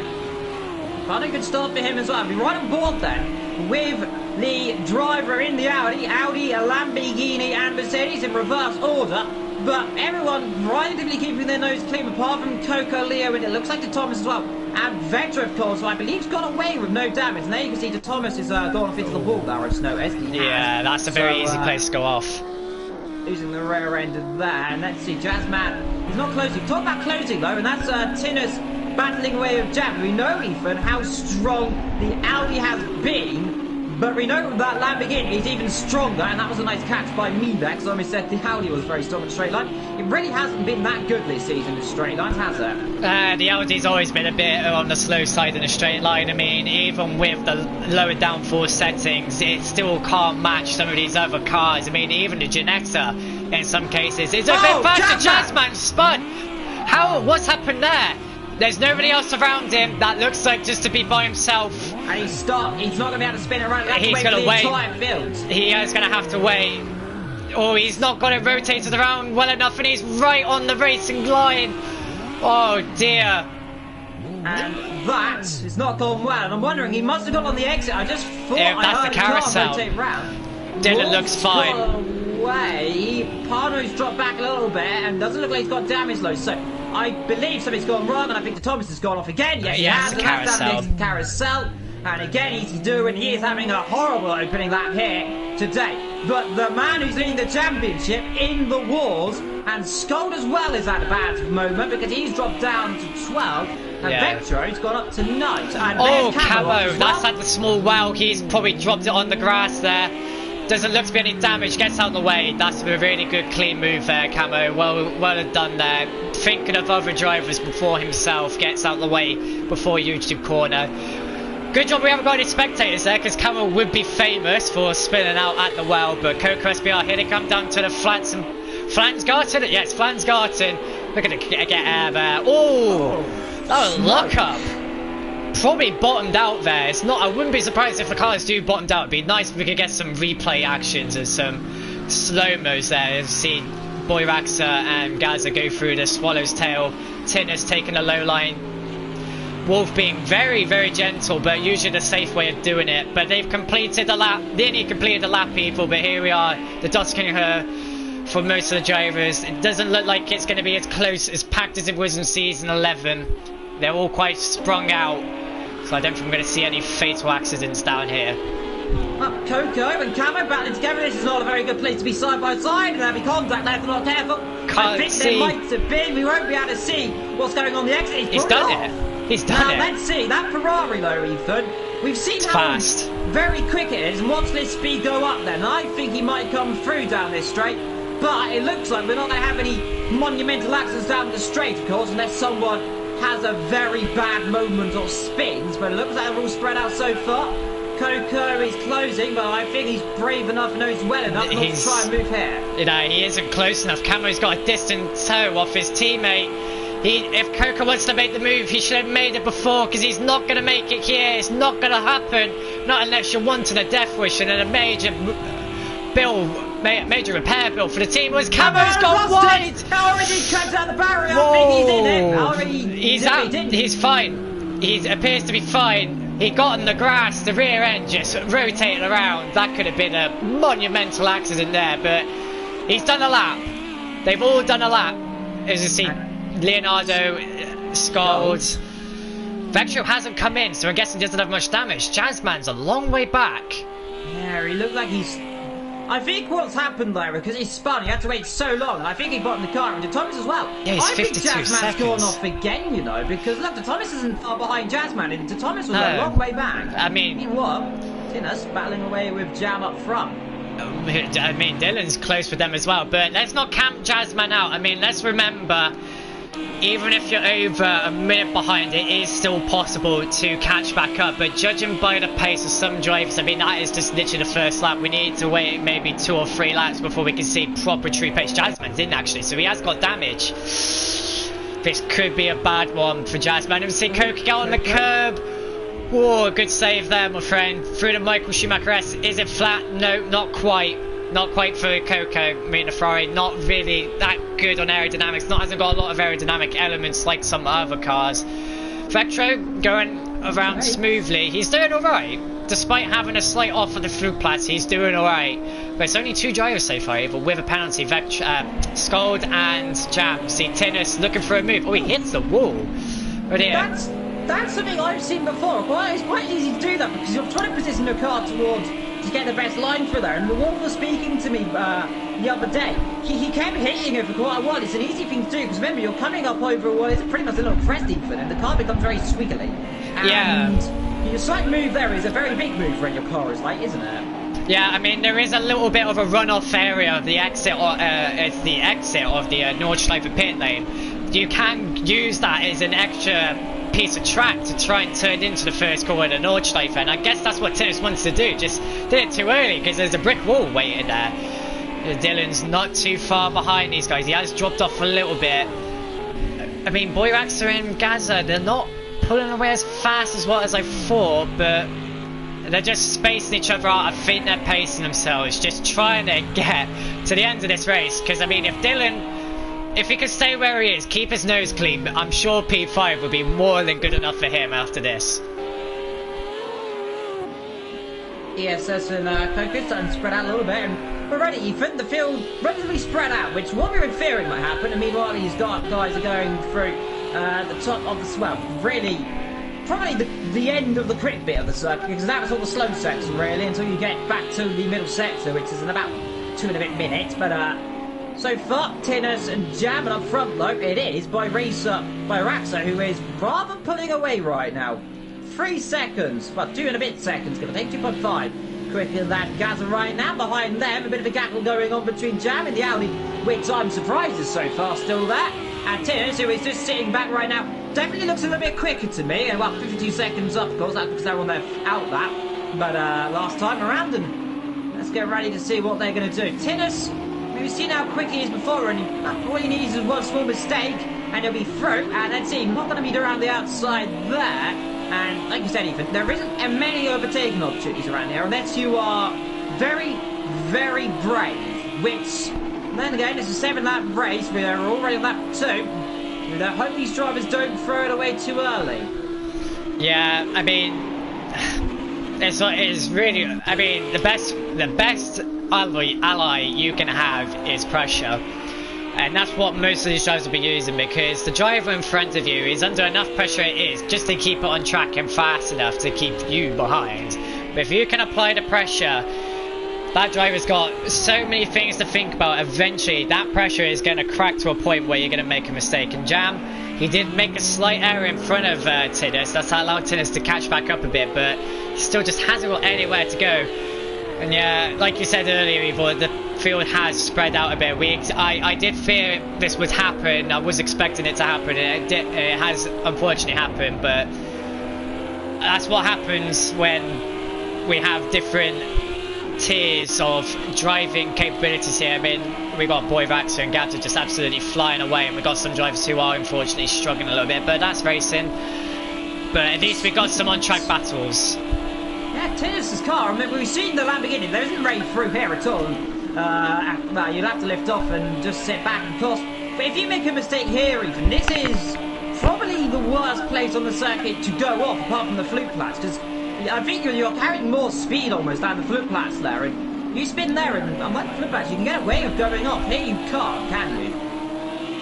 [SPEAKER 1] Papano, good start for him as well. Be right on board then with the driver in the Audi, Lamborghini, and Mercedes in reverse order. But everyone relatively keeping their nose clean, apart from Coco, Leo, and it looks like De Thomas as well. And Vector, of course, who I believe has got away with no damage. And there you can see De Thomas is gone off into the wall there, I just noticed.
[SPEAKER 2] Yeah, that's a very easy place to go off.
[SPEAKER 1] Losing the rear end of that. And let's see, Jazzman, he's not closing. Talk about closing, though, and that's Tinner's battling away with Jam. We know, Ethan, how strong the Audi has been. But we know that Lamborghini is even stronger, and that was a nice catch by me there, because I almost said the Audi was very strong in straight line. It really hasn't been that good this season in straight lines, has it?
[SPEAKER 2] The Audi's always been a bit on the slow side in a straight line. I mean, even with the lower downforce settings, it still can't match some of these other cars. I mean, even the Ginetta, in some cases, is a bit faster. Jazzman spun! What's happened there? There's nobody else around him. That looks like just to be by himself.
[SPEAKER 1] And he's not going to be able to spin it around.
[SPEAKER 2] He's going to wait.
[SPEAKER 1] Entire field.
[SPEAKER 2] He is going to have to wait. Oh, he's not got it rotated around well enough, and he's right on the racing line. Oh dear.
[SPEAKER 1] And that is not gone well. And I'm wondering, he must have gone on the exit. I just thought
[SPEAKER 2] that's the carousel. Dylan looks fine.
[SPEAKER 1] Away. Parno's dropped back a little bit and doesn't look like he's got damage low. So I believe something's gone wrong, and I think the Thomas has gone off again. Yes, he has. Carousel. And again, Easy doing. He is having a horrible opening lap here today. But the man who's leading the championship in the wars, and Scold as well, is at a bad moment because he's dropped down to 12. And Vectro's gone up to 9. And
[SPEAKER 2] Camo, that's had the small wow. He's probably dropped it on the grass there. Doesn't look to be any damage. Gets out of the way. That's a really good clean move there, Camo. Well done there. Thinking of other drivers before himself. Gets out of the way before YouTube corner. Good job we haven't got any spectators there, because Camo would be famous for spinning out at the well. But Coco SBR, here they come down to the flats and Flansgarten. Yes, Flansgarten. Look at it get out of there. Oh, that was a lock up. probably bottomed out there. It's not. I wouldn't be surprised if the cars do bottomed out. It'd be nice if we could get some replay actions and some slow-mos there. See Boyraxa and Gaza go through the Swallow's Tail. Tinner's taking a low line. Wolf being very, very gentle, but usually the safe way of doing it. But they've completed the lap. They only completed the lap, people. But here we are, the dusting her for most of the drivers. It doesn't look like it's going to be as close, as packed as it was in season 11. They're all quite sprung out, so I don't think we're going to see any fatal accidents down here.
[SPEAKER 1] Coco and Camo battling together. This is not a very good place to be side by side, and having contact there if they're not careful. I think there might have been. We won't be able to see what's going on the exit.
[SPEAKER 2] He's done it. He's done it.
[SPEAKER 1] Let's see that Ferrari though, Ethan. We've seen how very quick it is, and watch this speed go up. Then I think he might come through down this straight, but it looks like we're not going to have any monumental accidents down the straight, of course, unless someone has a very bad moment or spins. But it looks like they're all spread out so far. Coco is closing, but I think he's brave enough and knows well enough not to try and move here.
[SPEAKER 2] You know, he isn't close enough. Camo's got a distant toe off his teammate. If Coco wants to make the move, he should have made it before, because he's not going to make it here. It's not going to happen. Not unless you're wanting a death wish and then a major repair bill for the team. Was Camo's gone wide.
[SPEAKER 1] Already comes out the barrier. I think he's in it.
[SPEAKER 2] He's out. He's fine. He appears to be fine. He got on the grass. The rear end just rotated around. That could have been a monumental accident there, but he's done a lap. They've all done a lap. As you see, Leonardo, Scald. Vectro hasn't come in, so I'm guessing he doesn't have much damage. Jazzman's a long way back.
[SPEAKER 1] Yeah, he looked like he's... I think what's happened there, because he spun, he had to wait so long, and I think he bottomed the car into Thomas as well.
[SPEAKER 2] Yeah, he's
[SPEAKER 1] I
[SPEAKER 2] 52
[SPEAKER 1] think Jazzman's
[SPEAKER 2] seconds.
[SPEAKER 1] gone off again, you know, because look, the Thomas isn't far behind Jazzman, and Thomas was a long way back.
[SPEAKER 2] I mean...
[SPEAKER 1] You know what? Tinus battling away with Jam up front.
[SPEAKER 2] I mean, Dylan's close with them as well, but let's not camp Jazzman out. I mean, let's remember, even if you're over a minute behind, it is still possible to catch back up. But judging by the pace of some drivers, I mean, that is just literally the first lap. We need to wait maybe 2 or 3 laps before we can see proper true pace. Jazzman didn't actually, so he has got damage. This could be a bad one for Jazzman. And see Coco get on the curb. Whoa, good save there, my friend. Through the Michael Schumacher S. Is it flat? No, not quite. Not quite for Coco. I mean, the Ferrari not really that good on aerodynamics. Hasn't got a lot of aerodynamic elements like some other cars. Vectro going around smoothly. He's doing alright. Despite having a slight off of the Flugplatz, he's doing alright. But it's only 2 drivers so far, even with a penalty. Scald and Jam. See Tinus looking for a move. Oh, he hits the wall. Right here.
[SPEAKER 1] That's something I've seen before. It's quite easy to do that because you're trying to position your car towards to get the best line through there. And the Wolf was speaking to me the other day. He kept hitting it for quite a while. It's an easy thing to do because remember you're coming up over what is pretty much a little crest even, and the car becomes very squiggly. And your slight move there is a very big move when your car is light, isn't it?
[SPEAKER 2] Yeah, I mean there is a little bit of a runoff area of the exit. It's the exit of the Nordschleife pit lane. You can use that as an extra piece of track to try and turn into the first corner of the Nordschleife, and I guess that's what Tinus wants to do. Just did it too early because there's a brick wall waiting there. Dylan's not too far behind these guys. He has dropped off a little bit. I mean, Boyraxa and Gaza, they're not pulling away as fast as what I thought, but they're just spacing each other out. I think they're pacing themselves, just trying to get to the end of this race. Because I mean, if he could stay where he is, keep his nose clean, I'm sure P5 would be more than good enough for him after this.
[SPEAKER 1] ESS and Coco starting to spread out a little bit, and we're ready, Ethan. The field relatively spread out, which what we were fearing might happen. And meanwhile, these dark guys are going through the top of the swell. Really, probably the end of the quick bit of the circuit, because that was all the slow section, really, until you get back to the middle sector, which is in about 2 and a bit minutes. But so far, Tinus and Jam up front, though, it is by Raxa, who is rather pulling away right now. 3 seconds, well, 2 and a bit seconds, going to take 2.5. Quicker than Gaza right now. Behind them, a bit of a gap going on between Jam and the Audi, which I'm surprised is so far still there. And Tinus, who is just sitting back right now, definitely looks a little bit quicker to me. And well, 52 seconds up, of course, that's because they're on their out lap. But last time around, and let's get ready to see what they're going to do. Tinus, we've seen how quick he is before, and all he needs is one small mistake, and he'll be through. And let's see, not going to be around the outside there. And like you said, Ethan, there isn't many overtaking opportunities around here unless you are very, very brave. Which, then again, it's a 7-lap race. We're already on lap 2. And I hope these drivers don't throw it away too early.
[SPEAKER 2] Yeah, I mean, it's really, I mean, the best ally you can have is pressure. And that's what most of these drivers will be using, because the driver in front of you is under enough pressure it is just to keep it on track and fast enough to keep you behind. But if you can apply the pressure, that driver's got so many things to think about. Eventually that pressure is going to crack to a point where you're going to make a mistake. And Jam, he did make a slight error in front of Tinnis. That's allowed Tinnis to catch back up a bit, but he still just hasn't got anywhere to go. And yeah, like you said earlier, Evil, the field has spread out a bit. I did fear this would happen. I was expecting it to happen, and it has unfortunately happened. But that's what happens when we have different tiers of driving capabilities here. I mean, we got Boy Vaxer and Gato just absolutely flying away, and we got some drivers who are unfortunately struggling a little bit. But that's racing. But at least we got some on-track battles.
[SPEAKER 1] Yeah, Tinnis's car, I mean, we've seen the Lamborghini, there isn't rain through here at all. Well, you'll have to lift off and just sit back, of course. But if you make a mistake here, Ethan, this is probably the worst place on the circuit to go off, apart from the Flugplatz, because I think you're carrying more speed almost down the Flugplatz there, and you spin there, and unlike the Flugplatz, you can get away with going off. Here you can't, can you?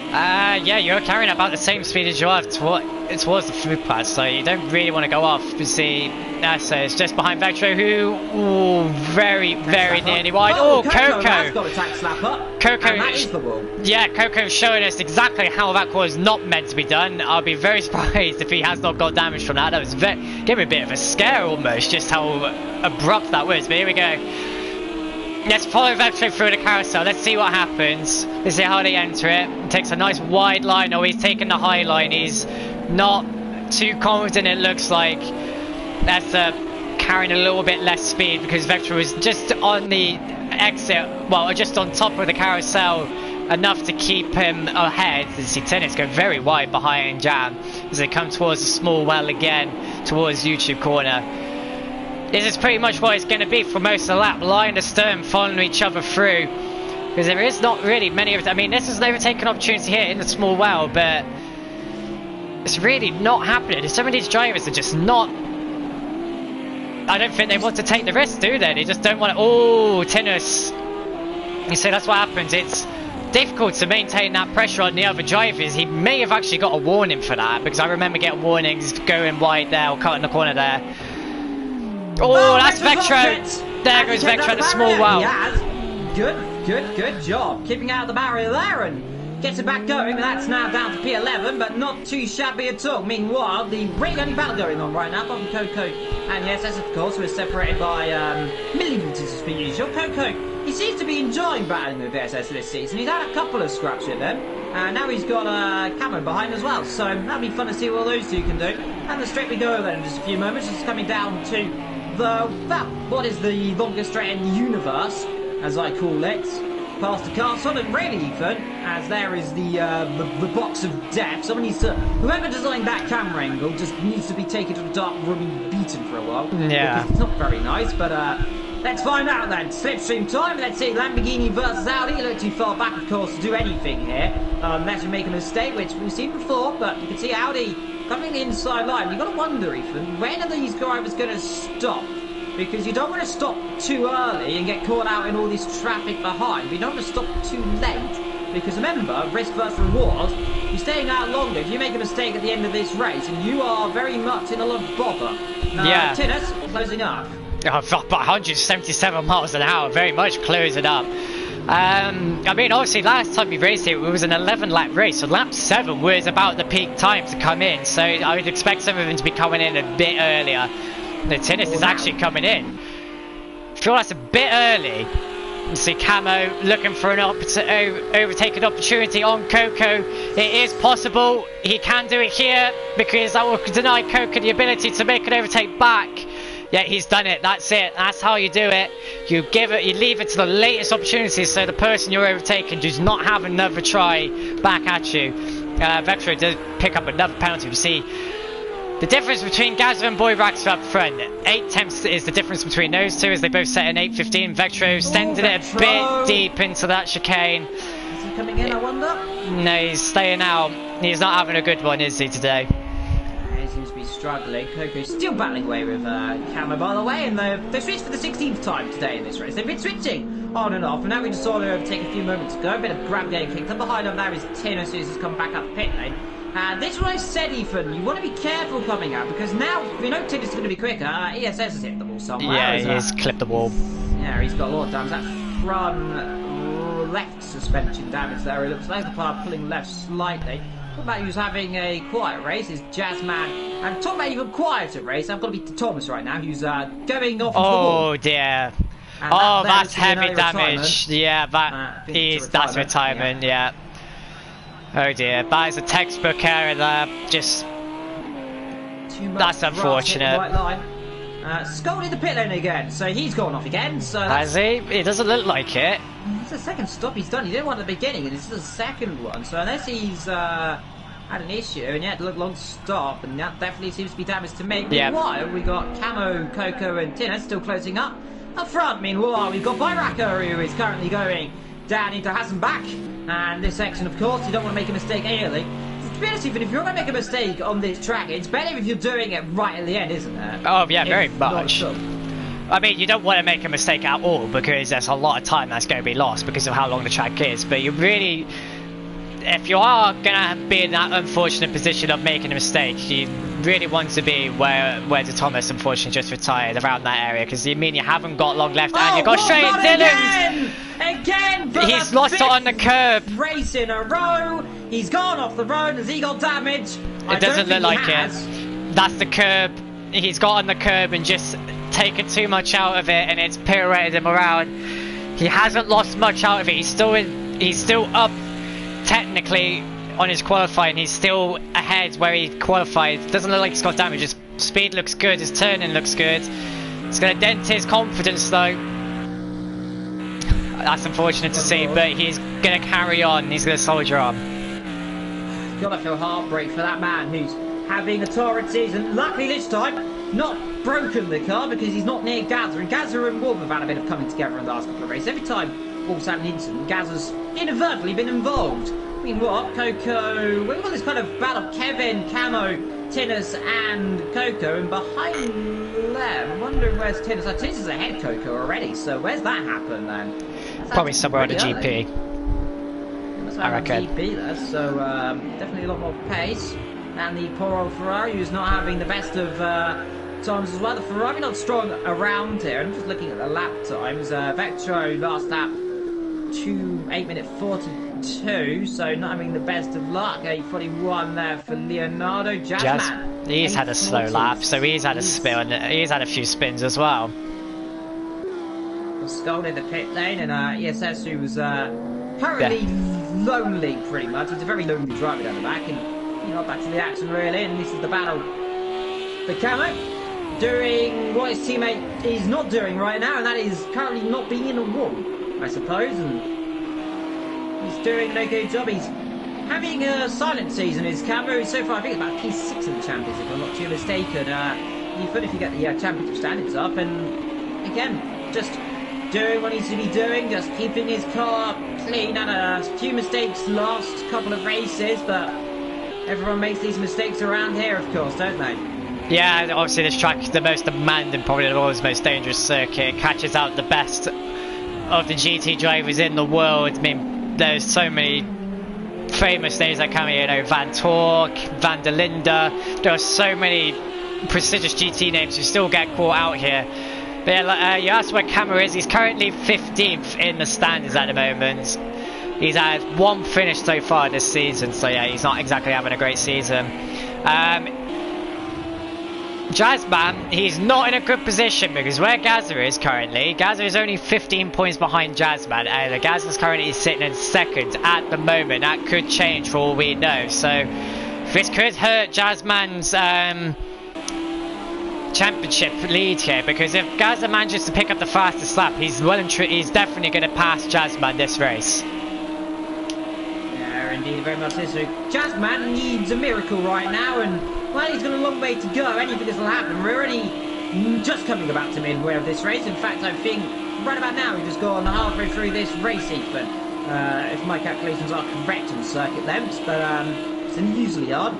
[SPEAKER 2] Yeah, you're carrying about the same speed as you are towards the Flugplatz, so you don't really want to go off. You see, so it's just behind Vectro, who, very nearly wide. Oh, Coco!
[SPEAKER 1] Has got a tack slap up.
[SPEAKER 2] Coco,
[SPEAKER 1] and that is the wall.
[SPEAKER 2] Yeah, Coco's showing us exactly how that was not meant to be done. I'll be very surprised if he has not got damage from that. That was gave me a bit of a scare almost, just how abrupt that was. But here we go. Let's follow Vectro through the carousel. Let's see what happens. Let's see how they enter it. He takes a nice wide line. Oh, he's taking the high line. He's not too confident, it looks like. That's carrying a little bit less speed because Vectro was just on the exit, well, just on top of the carousel, enough to keep him ahead. You see Tennis go very wide behind Jam as they come towards the small well again, towards YouTube corner. This is pretty much what it's going to be for most of the lap. Line to stern, following each other through. Because there is not really many of... I mean, this is an overtaken opportunity here in the small well, but it's really not happening. Some of these drivers are just not... I don't think they want to take the risk, do they? They just don't want to... Oh, Tennis. You see, that's what happens. It's difficult to maintain that pressure on the other drivers. He may have actually got a warning for that, because I remember getting warnings going wide there or cutting the corner there. Oh, that's Vectro. There goes Vectro at the small well.
[SPEAKER 1] Good job. Keeping out of the barrier there and gets it back going. That's now down to P11, but not too shabby at all. Meanwhile, the really only battle going on right now from Coco and yes, as of course, we're separated by millimeters as per usual. Coco, he seems to be enjoying battling with SS this season. He's had a couple of scraps with them. And now he's got Cameron behind as well. So that'll be fun to see what those two can do. And the straight we go then in just a few moments. It's coming down to what is the longest straight in the universe, as I call it, past the castle, and really, Ethan, as there is the box of death. Someone needs to, whoever designed that camera angle, just needs to be taken to the dark room and beaten for a while.
[SPEAKER 2] Yeah,
[SPEAKER 1] because it's not very nice. But let's find out then. Slipstream time. Let's see Lamborghini versus Audi. A little too far back, of course, to do anything here. Unless we make a mistake, which we've seen before. But you can see Audi coming the inside line. You've got to wonder, Ethan, when are these drivers going to stop? Because you don't want to stop too early and get caught out in all this traffic behind. But you don't want to stop too late. Because remember, risk versus reward. You're staying out longer. If you make a mistake at the end of this race, and you are very much in a lot of bother.
[SPEAKER 2] Yeah.
[SPEAKER 1] Tinnis, closing up.
[SPEAKER 2] Oh, about 177 miles an hour, very much closing up. I mean, obviously, last time we raced it was an 11-lap race, so lap 7 was about the peak time to come in, so I would expect some of them to be coming in a bit earlier. The Tennis is actually coming in. I feel that's a bit early. You see Camo looking for an overtaking opportunity on Coco. It is possible. He can do it here, because that will deny Coco the ability to make an overtake back. Yeah, he's done it. That's it. That's how you do it. You leave it to the latest opportunity, so the person you're overtaking does not have another try back at you. Vectro does pick up another penalty. You see, The difference between Gazza and Boyrax up front, 8 tenths is the difference between those two, as they both set an 8.15. Vectro extended it a bit deep into that chicane.
[SPEAKER 1] Is he coming in, I wonder?
[SPEAKER 2] No, he's staying out. He's not having a good one, is he, today?
[SPEAKER 1] He seems to be struggling. Coco's still battling away with Camo, by the way, and they've switched for the 16th time today in this race. They've been switching on and off, and now we just saw them overtake a few moments ago. A bit of grab getting kicked. And behind them there is Tinus, who's just come back up pit lane. This is what I said, Ethan. You want to be careful coming out, because now we know Tinus is going to be quicker. ESS has hit the wall somewhere.
[SPEAKER 2] Yeah, he's clipped the wall.
[SPEAKER 1] Yeah, he's got a lot of damage. That front left suspension damage there. It looks like the car pulling left slightly. Talk about who's having a quiet race is Jazzman. And talk about even quieter race. I've got to be to Thomas right now, who's going off into the wall.
[SPEAKER 2] Oh dear.
[SPEAKER 1] And
[SPEAKER 2] Oh,
[SPEAKER 1] that
[SPEAKER 2] that's heavy damage. Yeah, that's retirement. Yeah. Oh dear, that is a textbook error there. Just that's unfortunate.
[SPEAKER 1] Right line. Scolded the pit lane again, so he's gone off again. So
[SPEAKER 2] has he? It doesn't look like it.
[SPEAKER 1] It's the second stop he's done. He didn't want at the beginning, and this is the second one. So unless he's had an issue, and yet look long stop, and that definitely seems to be damage to me.
[SPEAKER 2] Yeah.
[SPEAKER 1] Meanwhile, we got Camo, Coco, and Tinner still closing up. Up front, meanwhile, we've got Byraka, who is currently going down into Hassenbach. And this section, of course, you don't want to make a mistake early. To be honest, even if you're going to make a mistake on this track, it's better if you're doing it right at the end, isn't it?
[SPEAKER 2] Oh, yeah, very much. I mean, you don't want to make a mistake at all, because there's a lot of time that's going to be lost because of how long the track is. But you really, if you are going to be in that unfortunate position of making a mistake, you really want to be where the Thomas unfortunately just retired, around that area, because you mean you haven't got long left, and you got straight in Dylan's.
[SPEAKER 1] Again,
[SPEAKER 2] he's lost it on the curb.
[SPEAKER 1] Race in a row. He's gone off the road. Has he got damage?
[SPEAKER 2] It doesn't look like it. That's the curb. He's got on the curb and just taken too much out of it, and it's pirouetted him around. He hasn't lost much out of it. He's still up technically on his qualifying. He's still ahead where he qualified. Doesn't look like he's got damage. His speed looks good. His turning looks good. It's going to dent his confidence though. That's unfortunate to see, but he's going to carry on. He's going to soldier on.
[SPEAKER 1] Gotta feel heartbreak for that man who's having a torrid season. Luckily this time, not broken the car, because he's not near Gazza. And Gazza and Wolf have had a bit of coming together in the last couple of races. Every time Wolf's had an incident, Gazza's inadvertently been involved. I mean, what? Coco... We've got this kind of battle. Kevin, Camo, Tinus and Coco. And behind them, I'm wondering where's Tinus. Oh, Tinus is ahead Coco already, so where's that happen then?
[SPEAKER 2] Probably somewhere on the GP. I reckon.
[SPEAKER 1] GP there, so definitely a lot more pace. And the poor old Ferrari, who's not having the best of times as well. The Ferrari not strong around here. I'm just looking at the lap times. Vectro last lap 8 minute 42, so not having the best of luck. 8:41 there for Leonardo. Jazzman.
[SPEAKER 2] He's had a slow lap, so he's had a spin. He's had a few spins as well.
[SPEAKER 1] Scolded the pit lane, and ESS, who was currently lonely pretty much. He's a very lonely driver down the back, and not back to the action really. And this is the battle for Camo, doing what his teammate is not doing right now, and that is currently not being in a wall, I suppose. And he's doing an okay job. He's having a silent season. His Camo so far, I think, about P6 in the Champions, if I'm not too mistaken. Even if you get the championship standings up, and again, just doing what he needs to be doing, just keeping his car clean. Had a few mistakes last couple of races, but everyone makes these mistakes around here, of course, don't they? Yeah,
[SPEAKER 2] obviously this track is the most demanding, probably the world's most dangerous circuit. It catches out the best of the GT drivers in the world. I mean, there's so many famous names that come here, you know, Van Tork, Van der Linde. There are so many prestigious GT names who still get caught out here. But yeah, you asked where Camo is. He's currently 15th in the standings at the moment. He's had one finish so far this season, so yeah, he's not exactly having a great season. Jazzman, he's not in a good position, because where Gazza is currently, Gazza is only 15 points behind Jazzman, and Gazza's currently sitting in second at the moment. That could change for all we know, so this could hurt Jazzman's championship lead here, because if Gazza manages to pick up the fastest lap, he's definitely going to pass Jazzman this race.
[SPEAKER 1] Yeah, Indeed, very much is. So Jazzman needs a miracle right now, and well, he's got a long way to go. Anything will happen. We're already just coming about to midway of this race. In fact, I think right about now we've just gone halfway through this race, Ethan. If my calculations are correct on circuit lengths, but it's unusually hard.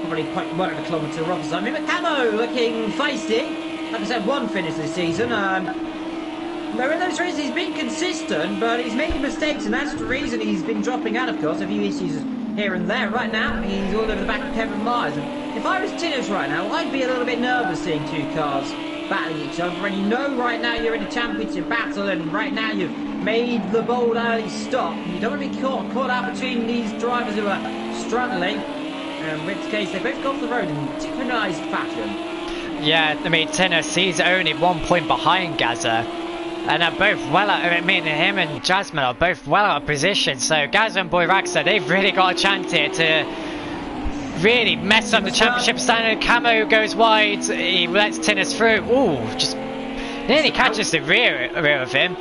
[SPEAKER 1] Probably quite 1 kilometre off or something. But Camo looking feisty. Like I said, 1 finish this season. Though in those races he's been consistent, but he's making mistakes, and that's the reason he's been dropping out, of course. A few issues here and there. Right now, he's all over the back of Kevin Myers. And if I was Tinnis right now, I'd be a little bit nervous seeing 2 cars battling each other. And you know right now you're in a championship battle, and right now you've made the bold early stop. You don't want to be caught out between these drivers who are struggling. In which case, they both got off the road in synchronised fashion.
[SPEAKER 2] Yeah, I mean, Tinnis, he's only 1 point behind Gaza. And they're both well out, I mean, him and Jasmine are both well out of position. So Gaza and Boyraxa, they've really got a chance here to really mess up the championship standard. Camo goes wide, he lets Tinnis through. Ooh, just nearly catches the rear of him.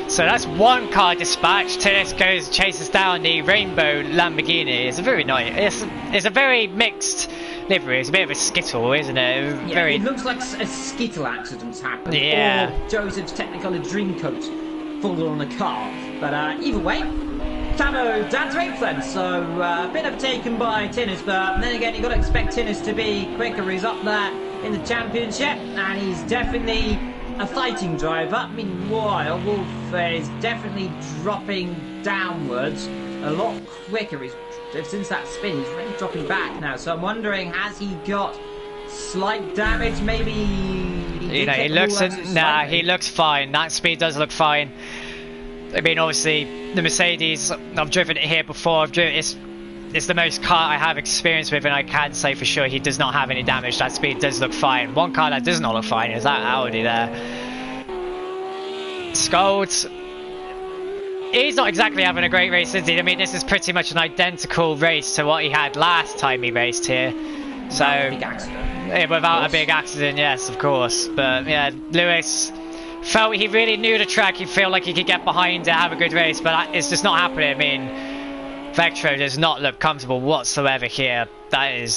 [SPEAKER 2] So that's 1 car dispatched. Tinnis chases down the rainbow Lamborghini. It's a very nice, it's a very mixed livery. It's a bit of a skittle, isn't it?
[SPEAKER 1] Yeah, it looks like a skittle accident's happened.
[SPEAKER 2] Yeah.
[SPEAKER 1] Or Joseph's Technicolor Dreamcoat fallen on the car. But either way, Camo down to 8th then. So a bit overtaken by Tinnis, but then again, you've got to expect Tinnis to be quicker. He's up there in the championship, and he's definitely a fighting driver. Meanwhile, Wolf is definitely dropping downwards a lot quicker. Since that spin, he's really dropping back now. So I'm wondering, has he got slight damage? Maybe
[SPEAKER 2] he looks he looks fine. That speed does look fine. I mean, obviously the Mercedes, I've driven it here before. It's the most car I have experience with, and I can say for sure he does not have any damage. That speed does look fine. One car that does not look fine is that Audi there. Scold, he's not exactly having a great race, is he? I mean, this is pretty much an identical race to what he had last time he raced here. So, without a big accident, yes, of course. But yeah, Lewis felt he really knew the track. He felt like he could get behind it, have a good race, but it's just not happening. I mean, Vectro does not look comfortable whatsoever here. I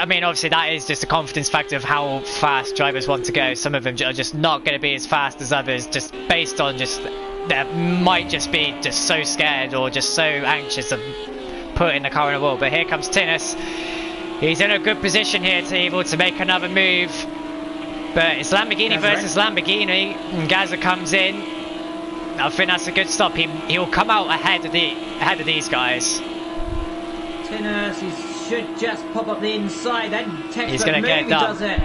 [SPEAKER 2] mean, obviously that is just a confidence factor of how fast drivers want to go. Some of them are just not going to be as fast as others, just based on they might just be just so scared or just so anxious of putting the car in the wall. But here comes Tinnis. He's in a good position here to be able to make another move. But it's Lamborghini versus Lamborghini, and Gaza comes in. I think that's a good stop. He'll come out ahead of these guys.
[SPEAKER 1] Tinnis, he should just pop up the inside. Then
[SPEAKER 2] he's going to get it done.
[SPEAKER 1] He does it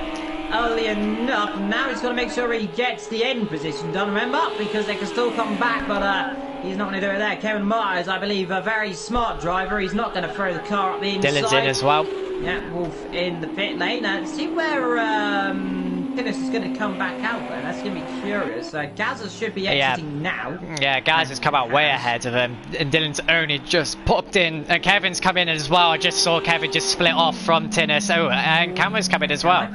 [SPEAKER 1] early enough. Now he's got to make sure he gets the end position done. Remember, because they can still come back, but he's not going to do it there. Kevin Myers, I believe, a very smart driver. He's not going to throw the car up the inside.
[SPEAKER 2] Dylan's in as well.
[SPEAKER 1] Yeah, Wolf in the pit lane. Now, see where Tinnis is going to come back out there. That's going to be curious. Gaza should be exiting now.
[SPEAKER 2] Yeah, Gaza's come out way ahead of him. And Dylan's only just popped in. And Kevin's come in as well. I just saw Kevin just split off from Tinnis. Oh, and Cameron's coming as well.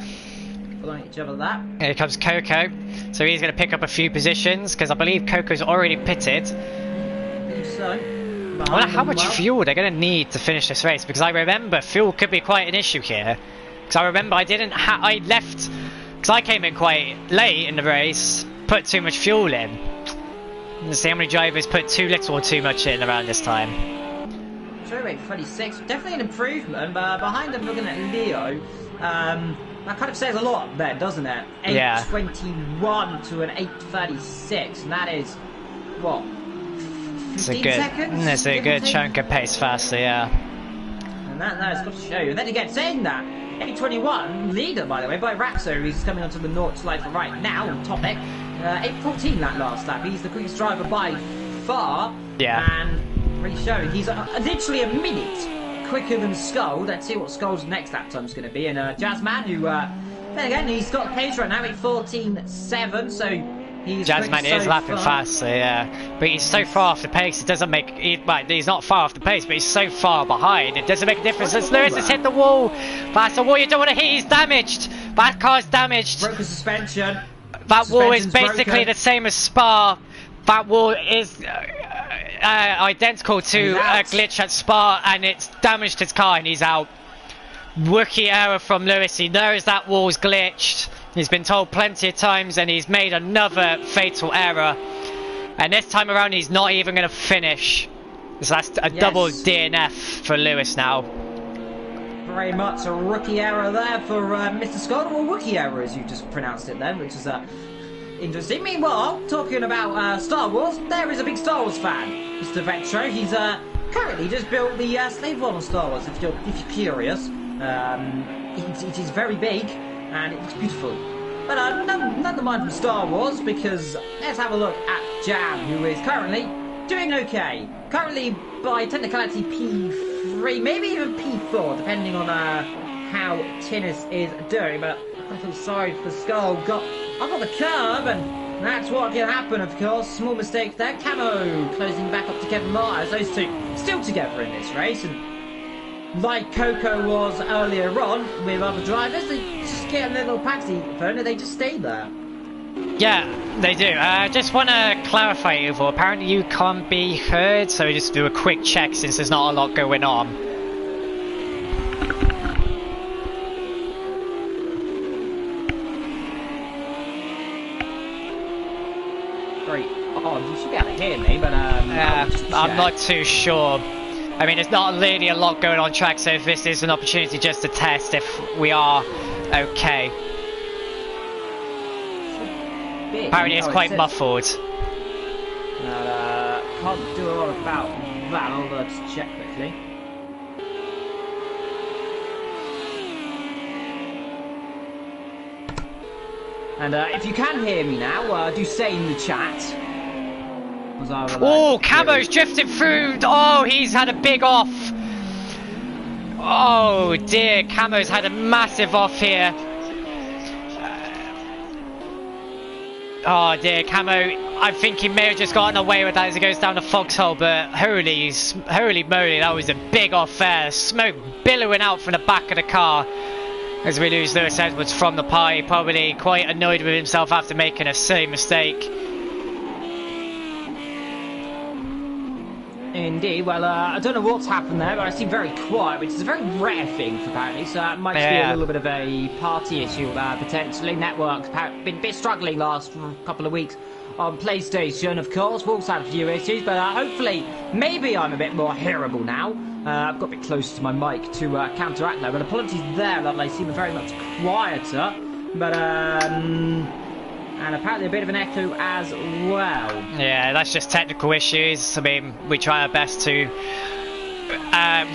[SPEAKER 1] Following each other that.
[SPEAKER 2] Here comes Coco. So he's going to pick up a few positions, because I believe Coco's already pitted.
[SPEAKER 1] I believe so.
[SPEAKER 2] I wonder how much fuel they're going to need to finish this race, because I remember fuel could be quite an issue here. Because I remember I left, because I came in quite late in the race, put too much fuel in. Let's see how many drivers put too little or too much in around this time.
[SPEAKER 1] Show rate 36, definitely an improvement, but behind him looking at Leo, that kind of says a lot there, doesn't it? 8:21 to an 8:36, and that is, what?
[SPEAKER 2] It's a good chunk of pace faster, yeah.
[SPEAKER 1] And that's got to show you. And then again, saying that, 8:21, leader by the way, by Raxo, who's coming onto the North slide for right now on topic. 8:14 that last lap. He's the quickest driver by far.
[SPEAKER 2] Yeah.
[SPEAKER 1] And really showing he's literally a minute quicker than Skull. Let's see what Skull's next lap time's going to be. And Jazzman, who then again, he's got a pace right now, 8:14.7, so.
[SPEAKER 2] Jazzman is lapping fast, so yeah. But he's so far off the pace, it doesn't make... he's not far off the pace, but he's so far behind, it doesn't make a difference. As Lewis has hit the wall. That's the wall you don't want to hit, he's damaged. That car's damaged.
[SPEAKER 1] Broke the suspension.
[SPEAKER 2] That wall is basically the same as Spa. That wall is... identical to a glitch at Spa, and it's damaged his car, and he's out. Rookie error from Lewis. He knows that wall's glitched. He's been told plenty of times, and he's made another fatal error. And this time around, he's not even going to finish. So that's a double DNF for Lewis now.
[SPEAKER 1] Very much a rookie error there for Mr. Scott, or rookie error as you just pronounced it then, which is interesting. Meanwhile, talking about Star Wars, there is a big Star Wars fan, Mr. Vetro. He's currently just built the slave one on Star Wars, if you're curious. It is very big, and it looks beautiful. But none mind from Star Wars, because let's have a look at Jam, who is currently doing okay. Currently, by technicality, P3, maybe even P4, depending on how Tinnis is doing. But I feel sorry for Skull. I got the curb, and that's what can happen, of course. Small mistake there. Camo closing back up to Kevin Martins. Those two still together in this race, and like Coco was earlier on with other drivers, they just get a little taxi phone and they just stay there.
[SPEAKER 2] Yeah, they do. Just want to clarify, Uvo. Apparently you can't be heard, so just do a quick check since there's not a lot going on.
[SPEAKER 1] Very odd. You should be able to hear me, but
[SPEAKER 2] I'm not too sure. I mean, there's not really a lot going on track, so if this is an opportunity just to test if we are okay. Apparently it's quite muffled.
[SPEAKER 1] Can't do a lot about that, I'll just check quickly. And if you can hear me now, do say in the chat.
[SPEAKER 2] Oh, Camo's drifted through. Oh, he's had a big off. Oh dear, Camo's had a massive off here. Oh dear, Camo, I think he may have just gotten away with that as he goes down the foxhole, but holy moly, that was a big off there. Smoke billowing out from the back of the car as we lose Lewis Edwards from the party, probably quite annoyed with himself after making a silly mistake.
[SPEAKER 1] Indeed, well, I don't know what's happened there, but I seem very quiet, which is a very rare thing for apparently, so it might be a little bit of a party issue, potentially. Network's been a bit struggling last couple of weeks on PlayStation, of course. We've also had a few issues, but hopefully, maybe I'm a bit more hearable now. I've got a bit closer to my mic to counteract that, but apologies there, that they seem very much quieter, but and apparently a bit of an echo as well. Yeah,
[SPEAKER 2] that's just technical issues. I mean, we try our best to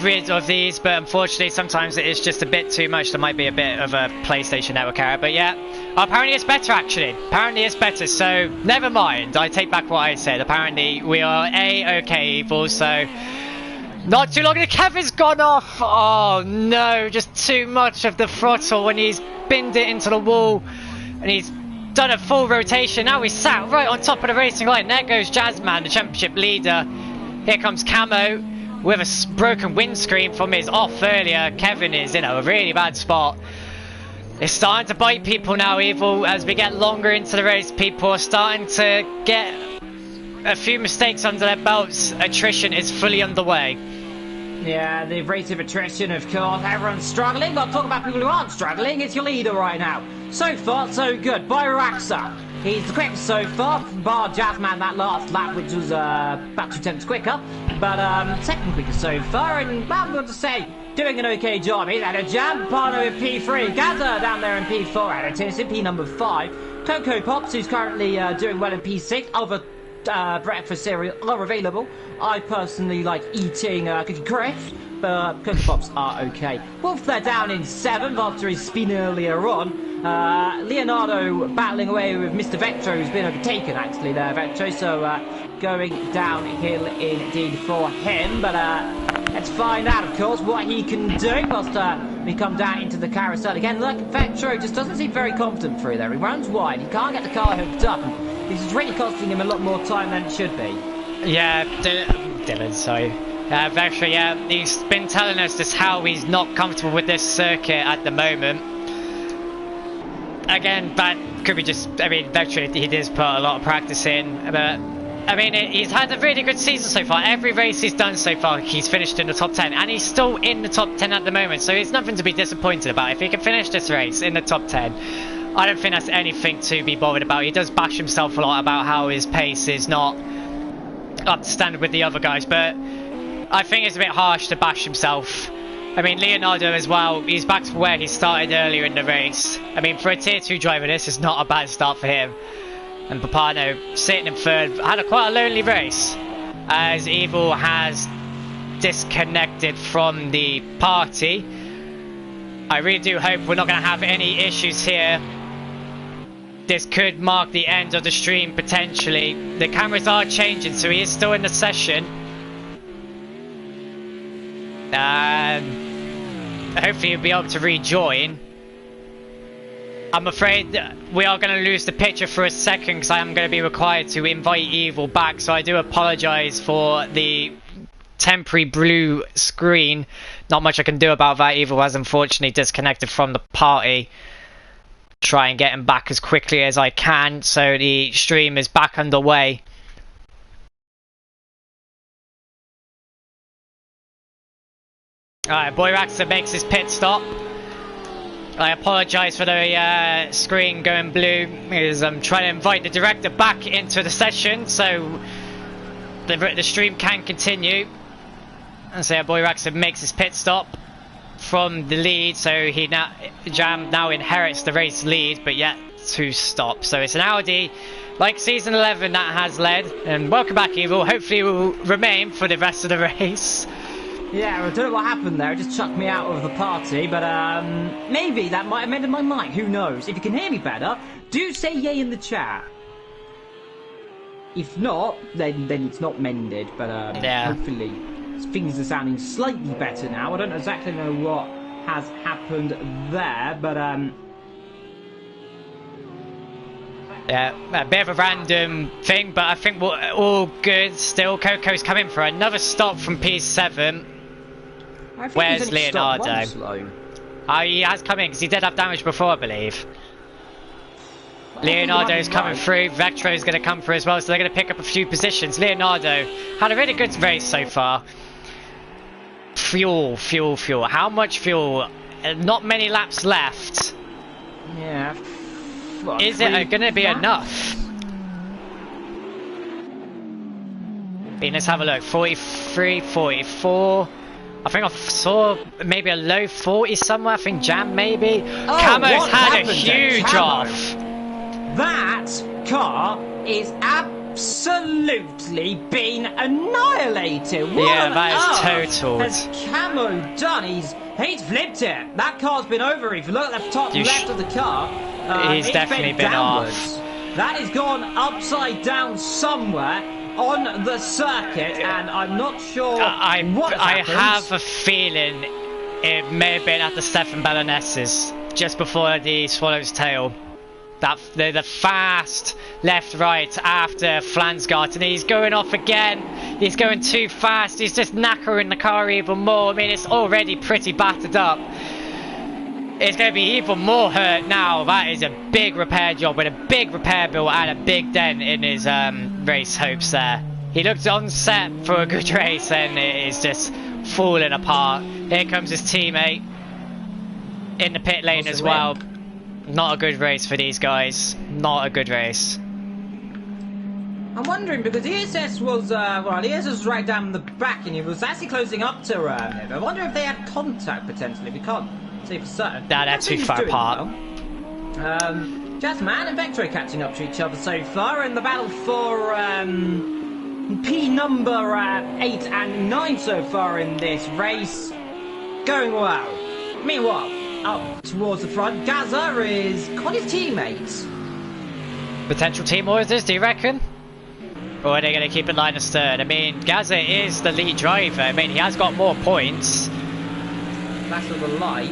[SPEAKER 2] rid of these, but unfortunately sometimes it is just a bit too much. There might be a bit of a PlayStation Network error, but yeah, apparently it's better actually. Apparently it's better, so never mind. I take back what I said. Apparently we are A-okay, Evil, so not too long and Kevin's gone off. Oh no, just too much of the throttle when he's binned it into the wall, and he's done a full rotation. Now he's sat right on top of the racing line. There goes Jazzman, the championship leader. Here comes Camo with a broken windscreen from his off earlier. Kevin is in a really bad spot. It's starting to bite people now, Evil. As we get longer into the race, people are starting to get a few mistakes under their belts. Attrition is fully underway.
[SPEAKER 1] Yeah, the rate of attrition, of course. Everyone's struggling. I'll talk about people who aren't struggling. It's your leader right now. So far, so good. Byraxa. He's the quickest so far, bar Jazzman that last lap, which was about 2 tenths quicker. But second quickest so far, and well, I'm going to say, doing an okay job. He's had a jam, Parno in P3, Gaza down there in P4, and a Tennessee P number 5. Coco Pops, who's currently doing well in P6. Other breakfast cereal are available. I personally like eating Cookie Crisp, but Cookie Pops are okay. Wolf, they're down in 7th after his spin earlier on. Leonardo battling away with Mr. Vetro, who's been overtaken actually there, Vetro, so going downhill indeed for him, but let's find out, of course, what he can do whilst we come down into the carousel again. Look, Vetro just doesn't seem very confident through there. He runs wide, he can't get the car hooked up, and this is really costing him a lot more time than it should be.
[SPEAKER 2] Yeah, Dylan, sorry. Vetro, yeah, he's been telling us just how he's not comfortable with this circuit at the moment. Again, that could be just, I mean, Vetro, he does put a lot of practice in, but I mean, he's had a really good season so far. Every race he's done so far, he's finished in the top 10. And he's still in the top 10 at the moment. So it's nothing to be disappointed about. If he can finish this race in the top 10, I don't think that's anything to be bothered about. He does bash himself a lot about how his pace is not up to standard with the other guys. But I think it's a bit harsh to bash himself. I mean, Leonardo as well, he's back to where he started earlier in the race. I mean, for a tier 2 driver, this is not a bad start for him. And Papano sitting in third, had quite a lonely race, as Evil has disconnected from the party. I really do hope we're not going to have any issues here. This could mark the end of the stream potentially. The cameras are changing, so he is still in the session. Hopefully he'll be able to rejoin. I'm afraid we are going to lose the picture for a second because I am going to be required to invite Evil back, so I do apologise for the temporary blue screen. Not much I can do about that. Evil has unfortunately disconnected from the party. Try and get him back as quickly as I can, so the stream is back underway. Alright, Boyraxer makes his pit stop. I apologise for the screen going blue because I'm trying to invite the director back into the session so the stream can continue. And so Boyraxer makes his pit stop from the lead, so Jam now inherits the race lead, but yet to stop. So it's an Audi, like season 11, that has led. And welcome back, Evil. Hopefully, it will remain for the rest of the race.
[SPEAKER 1] Yeah, I don't know what happened there. It just chucked me out of the party, but maybe that might have mended my mic. Who knows? If you can hear me better, do say yay in the chat. If not, then it's not mended. But
[SPEAKER 2] yeah.
[SPEAKER 1] Hopefully things are sounding slightly better now. I don't exactly know what has happened there, but
[SPEAKER 2] yeah, a bit of a random thing, but I think we're all good still. Coco's coming for another stop from P7. Where's Leonardo? Oh, he has come in because he did have damage before, I believe. Leonardo's coming through. Vectro's going to come through as well, so they're going to pick up a few positions. Leonardo had a really good race so far. Fuel. How much fuel? Not many laps left.
[SPEAKER 1] Yeah. What,
[SPEAKER 2] is it going to be enough? Let's have a look. 43, 44. I think I saw maybe a low 40 somewhere. I think Jam maybe.
[SPEAKER 1] Oh,
[SPEAKER 2] Camo's had a huge off.
[SPEAKER 1] That car is absolutely been annihilated. What
[SPEAKER 2] yeah,
[SPEAKER 1] on
[SPEAKER 2] that is
[SPEAKER 1] total.
[SPEAKER 2] totaled.
[SPEAKER 1] Has Camo done? He's flipped it. That car's been over. If you look at the top left of the car,
[SPEAKER 2] he's definitely been
[SPEAKER 1] downwards.
[SPEAKER 2] off.
[SPEAKER 1] That has gone upside down somewhere on the circuit, and I'm not sure what
[SPEAKER 2] I have a feeling it may have been at the Stefan Bellanes's just before the Swallow's Tail. That the fast left-right after Flansgart, and he's going off again. He's going too fast. He's just knackering the car even more. I mean, it's already pretty battered up. It's going to be even more hurt now. That is a big repair job with a big repair bill and a big dent in his race hopes there. He looked on set for a good race and it is just falling apart. Here comes his teammate in the pit lane as well. Not a good race for these guys. Not a good race.
[SPEAKER 1] I'm wondering because ESS was ESS was right down the back and he was actually closing up to him. I wonder if they had contact potentially. We can't say for certain.
[SPEAKER 2] Nah, they're too far apart.
[SPEAKER 1] Well. Jazzman and Vectro catching up to each other so far in the battle for P number 8 and 9 so far in this race. Going well. Meanwhile, up towards the front, Gaza is got his teammates.
[SPEAKER 2] Potential team orders, do you reckon? Or are they going to keep it Linus third? I mean, Gaza is the lead driver. I mean, he has got more points.
[SPEAKER 1] Flash of the light.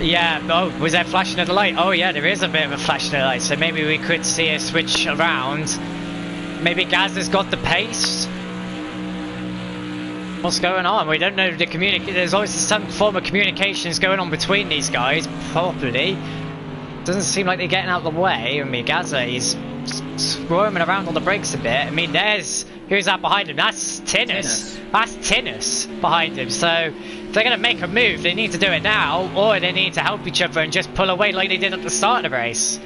[SPEAKER 2] Yeah, oh, was there flashing of the light? Oh yeah, there is a bit of a flashing of the light. So maybe we could see a switch around. Maybe Gaza's got the pace. What's going on? We don't know the there's obviously some form of communications going on between these guys, probably. Doesn't seem like they're getting out of the way. I mean, Gaza, he's roaming around on the brakes a bit. I mean, there's who's that behind him? That's Tinus. That's Tinus behind him. So if they're going to make a move, they need to do it now, or they need to help each other and just pull away like they did at the start of the race.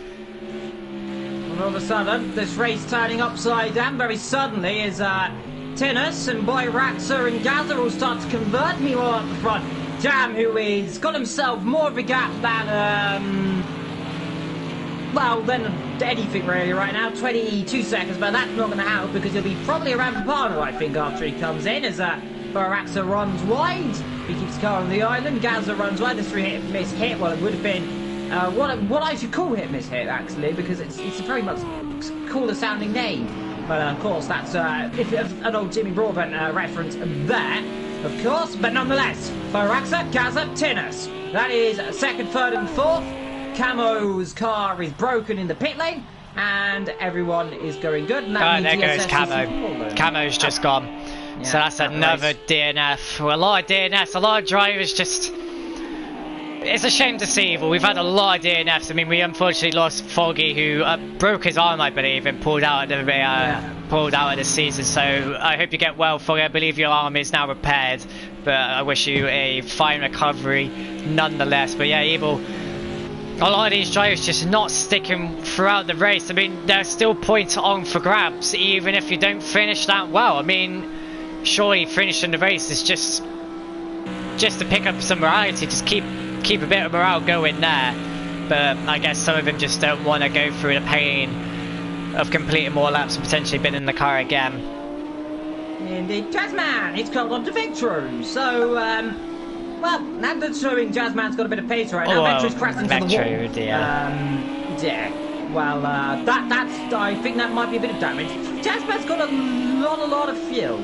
[SPEAKER 1] All of a sudden, this race turning upside down very suddenly is Tinus and Boy Raxa and Gather will start to convert. Meanwhile at the front, Jam, who is got himself more of a gap than well, than anything really right now, 22 seconds, but that's not going to help because he'll be probably around Papano, I think, after he comes in, as Baraxa runs wide. He keeps the car on the island. Gaza runs wide. This 3-hit-miss hit, well, it would have been what I should call hit-miss hit, actually, because it's a very much cooler sounding name. But of course, that's if an old Jimmy Broadbent reference there, of course. But nonetheless, Baraxa, Gaza, Tinus. That is second, third, and fourth. Camo's car is broken in the pit lane, and everyone is going good. And that
[SPEAKER 2] there goes Camo. Camo's just gone. Yeah, so that's another DNF. Well, a lot of DNFs, a lot of drivers just... It's a shame to see, but we've had a lot of DNFs. I mean, we unfortunately lost Foggy, who broke his arm, I believe, and pulled out of the season. So I hope you get well, Foggy. I believe your arm is now repaired, but I wish you a fine recovery nonetheless. But yeah, Evil... A lot of these drivers just not sticking throughout the race. I mean, there's still points on for grabs, even if you don't finish that well. I mean, surely finishing the race is just to pick up some variety, just keep a bit of morale going there. But I guess some of them just don't want to go through the pain of completing more laps and potentially being in the car again.
[SPEAKER 1] Indeed, Jazzman, it's called on to victory. So, well, now that's showing Jazzman's got a bit of pace right now. Venture's crashed into the wall. Yeah. Well, that's. I think that might be a bit of damage. Jazzman's got a lot of fuel.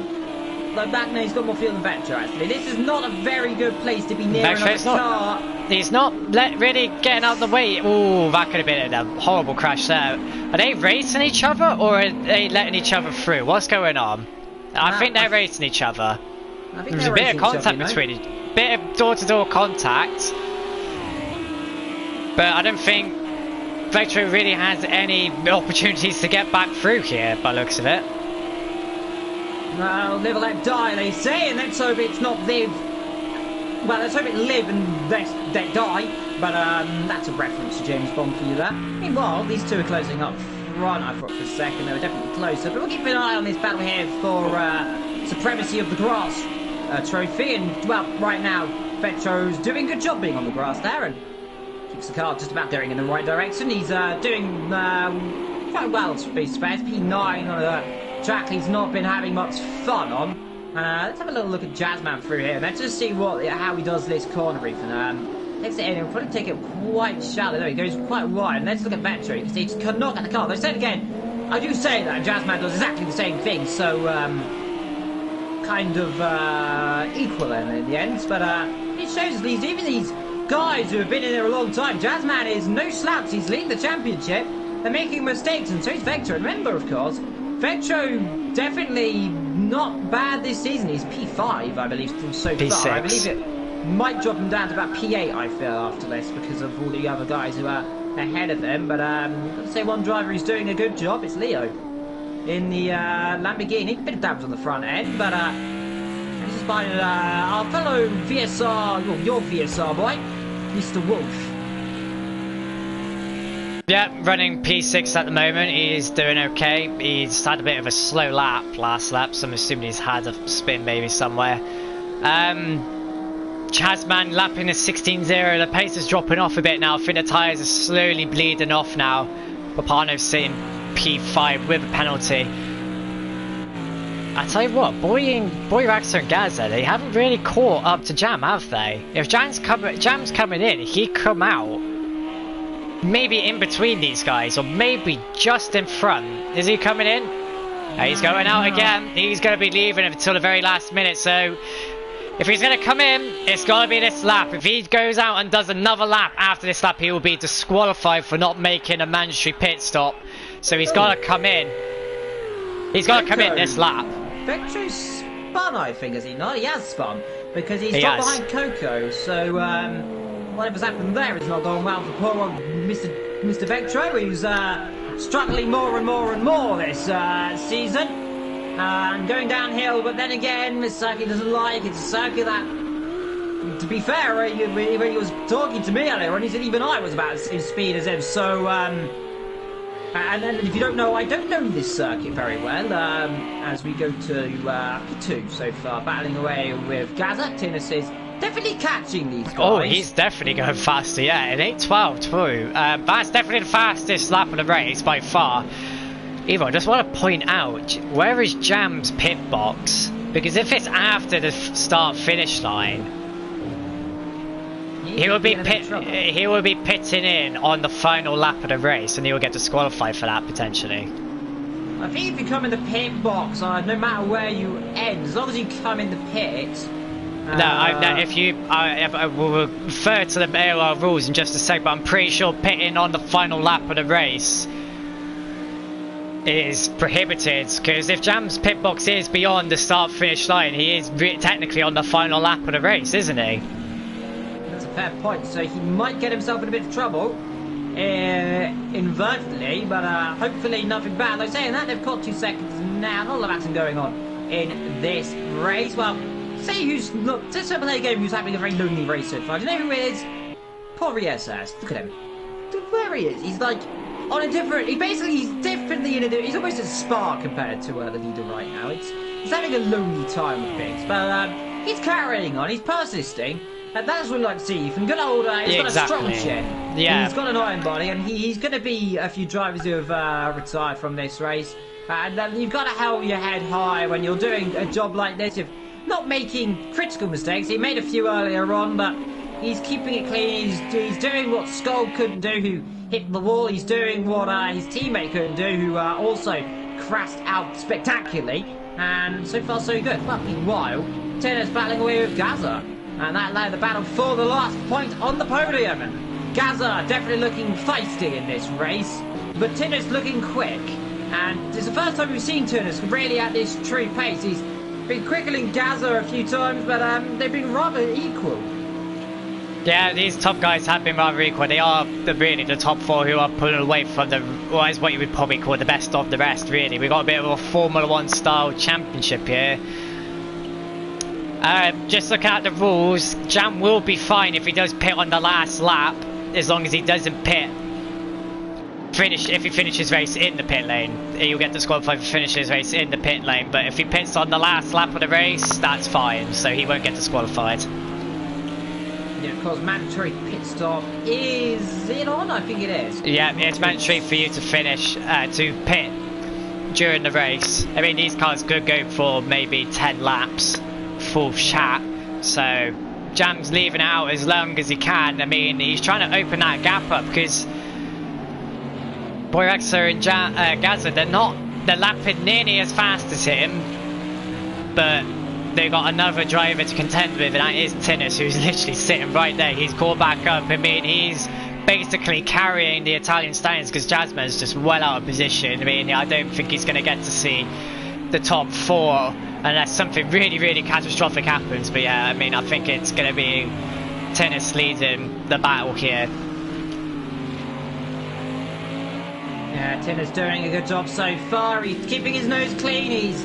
[SPEAKER 1] Like Bagna's got more fuel than Venture, actually. This is not a very good place to be near another car.
[SPEAKER 2] He's not really getting out of the way. Ooh, that could have been a horrible crash there. Are they racing each other, or are they letting each other through? What's going on? I think they're racing each other. There's a bit of contact between them. Bit of door-to-door contact, but I don't think Vectro really has any opportunities to get back through here by the looks of it.
[SPEAKER 1] Well, live and let die, they say, and let's hope it's not live. Well, let's hope it live and let die, but that's a reference to James Bond for you there. Meanwhile, these two are closing up front. I thought for a second they were definitely closer, but we'll keep an eye on this battle here for supremacy of the grass trophy, and well, right now Vetro's doing a good job being on the grass there and keeps the car just about going in the right direction. He's doing quite well to be spared. P9 on a track he's not been having much fun on. Let's have a little look at Jazzman through here. Let's just see how he does this corner reef. And let's see, he'll probably take it quite shallow. There he goes quite wide. And let's look at Vetro. You can see he just cannot get the car. Though said again, I do say that Jazzman does exactly the same thing. So kind of equal in the end, but it shows even these guys who have been in there a long time. Jazzman is no slouch. He's leading the championship. They're making mistakes, and so is Vectro. And remember, of course, Vectro definitely not bad this season. He's P5, I believe, from so
[SPEAKER 2] P6.
[SPEAKER 1] far. I believe it might drop him down to about P8, I feel, after this, because of all the other guys who are ahead of them. But I'd say one driver who's doing a good job, it's Leo. In the Lamborghini, a bit of damage on the front end, but this is by our fellow VSR, well, your VSR boy, Mr. Wolf.
[SPEAKER 2] Yeah, running P6 at the moment. He's doing okay. He's had a bit of a slow lap last lap, so I'm assuming he's had a spin maybe somewhere. Chazman lapping a 16.0. The pace is dropping off a bit now. I think the tyres are slowly bleeding off now. Papano's sitting P5 with a penalty. I tell you what, Boy Raxer and Gaza, they haven't really caught up to Jam, have they? If Jam's coming in, he'd come out maybe in between these guys, or maybe just in front. Is he coming in? He's going out again. He's going to be leaving until the very last minute, so if he's going to come in, it's got to be this lap. If he goes out and does another lap after this lap, he will be disqualified for not making a mandatory pit stop. So he's got to come in. He's got to come in this lap.
[SPEAKER 1] Vectro's spun, I think, has he not? He has spun, because he's got behind Coco, so whatever's happened there is not going well for poor old Mr. Vectro, who's struggling more and more this season. And going downhill, but then again, this circuit doesn't like. It's a circuit that, to be fair, when he was talking to me earlier on, he said even I was about the same speed as him. So, and then if you don't know, I don't know this circuit very well. As we go to P2 so far, battling away with Gaza. Tinnis is definitely catching these guys.
[SPEAKER 2] Oh, he's definitely going faster, yeah, an 8:12 too. That's definitely the fastest lap of the race by far. Evo, I just want to point out, where is Jam's pit box? Because if it's after the start-finish line, he will be pitting in on the final lap of the race, and he will get disqualified for that potentially.
[SPEAKER 1] I think if you come in the pit box, no matter where you end, as long as you come in the pit. I will refer to the AOR rules in just a sec, but I'm pretty sure pitting on the final lap of the race is prohibited, because if Jam's pit box is beyond the start-finish line, he is technically on the final lap of the race, isn't he? That's a fair point, so he might get himself in a bit of trouble, inadvertently, but hopefully nothing bad. Like saying that, they've caught 2 seconds now, not a lot of action going on in this race. Well, just play a game who's having a very lonely race so far. Do you know who it is? Poor Riesas. Look at him. Where he is. He's like on a different. He's differently in a. He's almost a Spa compared to the leader right now. He's having a lonely time with things, but he's carrying on. He's persisting. And that's what we like to see from good old. He's got a strong chin.
[SPEAKER 2] Yeah.
[SPEAKER 1] He's got an iron body, and he's going to be a few drivers who have retired from this race. And you've got to hold your head high when you're doing a job like this. If not making critical mistakes. He made a few earlier on, but he's keeping it clean. He's doing what Skull couldn't do, who hit the wall. He's doing what his teammate couldn't do, who also crashed out spectacularly. And so far, so good. But meanwhile, Tennis battling away with Gaza. And that allowed the battle for the last point on the podium. And Gaza definitely looking feisty in this race, but Tennis looking quick. And it's the first time we've seen Tennis really at this true pace. He's been quickling Gaza a few times, but they've been rather equal.
[SPEAKER 2] Yeah, these top guys have been rather equal. They are really the top 4 who are pulling away from what is what you would probably call the best of the rest, really. We've got a bit of a Formula 1 style championship here. Just look at the rules. Jam will be fine if he does pit on the last lap, as long as he doesn't pit. If he finishes race in the pit lane, he'll get disqualified for finishing his race in the pit lane. But if he pits on the last lap of the race, that's fine, so he won't get disqualified.
[SPEAKER 1] Yeah, of course, mandatory pit stop is it on? I think it is.
[SPEAKER 2] Yeah, it's mandatory for you to finish to pit during the race. I mean, these cars could go for maybe 10 laps, full chat. So Jam's leaving out as long as he can. I mean, he's trying to open that gap up because Boyrexa and Gaza, they're lapping nearly as fast as him, but they've got another driver to contend with, and that is Tinnis, who's literally sitting right there. He's caught back up. I mean, he's basically carrying the Italian stallions because Jasmine's just well out of position. I mean, I don't think he's going to get to see the top 4 unless something really, really catastrophic happens. But yeah, I mean, I think it's going to be Tinnis leading the battle here.
[SPEAKER 1] Yeah, Tinner's doing a good job so far. He's keeping his nose clean. He's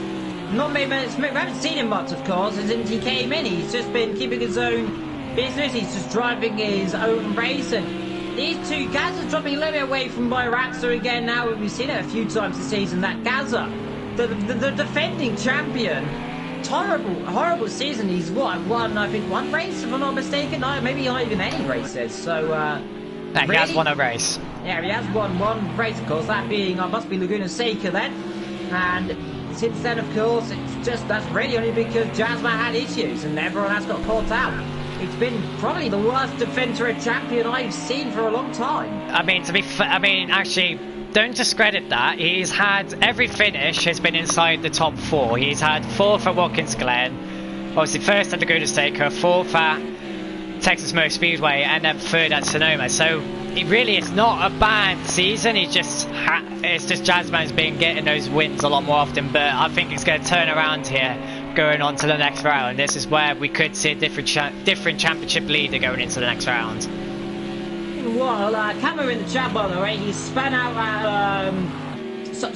[SPEAKER 1] not made minutes. We haven't seen him much, of course, since he came in. He's just been keeping his own business. He's just driving his own race. And these two, Gaza's dropping a little bit away from Boyrexa again now. We've seen it a few times this season, that Gaza, the defending champion, horrible season. He's won, I think, 1 race, if I'm not mistaken. No, maybe not even any races. So,
[SPEAKER 2] he has won a race.
[SPEAKER 1] Yeah, he has won 1 race, of course, that being, must be Laguna Seca then. And since then, of course, that's really only because Jasmine had issues and everyone has got caught out. It's been probably the worst defender champion I've seen for a long time.
[SPEAKER 2] I mean, actually, don't discredit that. He's had every finish has been inside the top 4. He's had 4th at Watkins Glen, obviously 1st at Laguna Seca, 4th at Texas Motor Speedway, and then 3rd at Sonoma. So it's not a bad season. It's just Jasmine's been getting those wins a lot more often. But I think it's going to turn around here, going on to the next round. This is where we could see a different championship leader going into the next round.
[SPEAKER 1] Meanwhile, Camo in the chat, by the way, he span out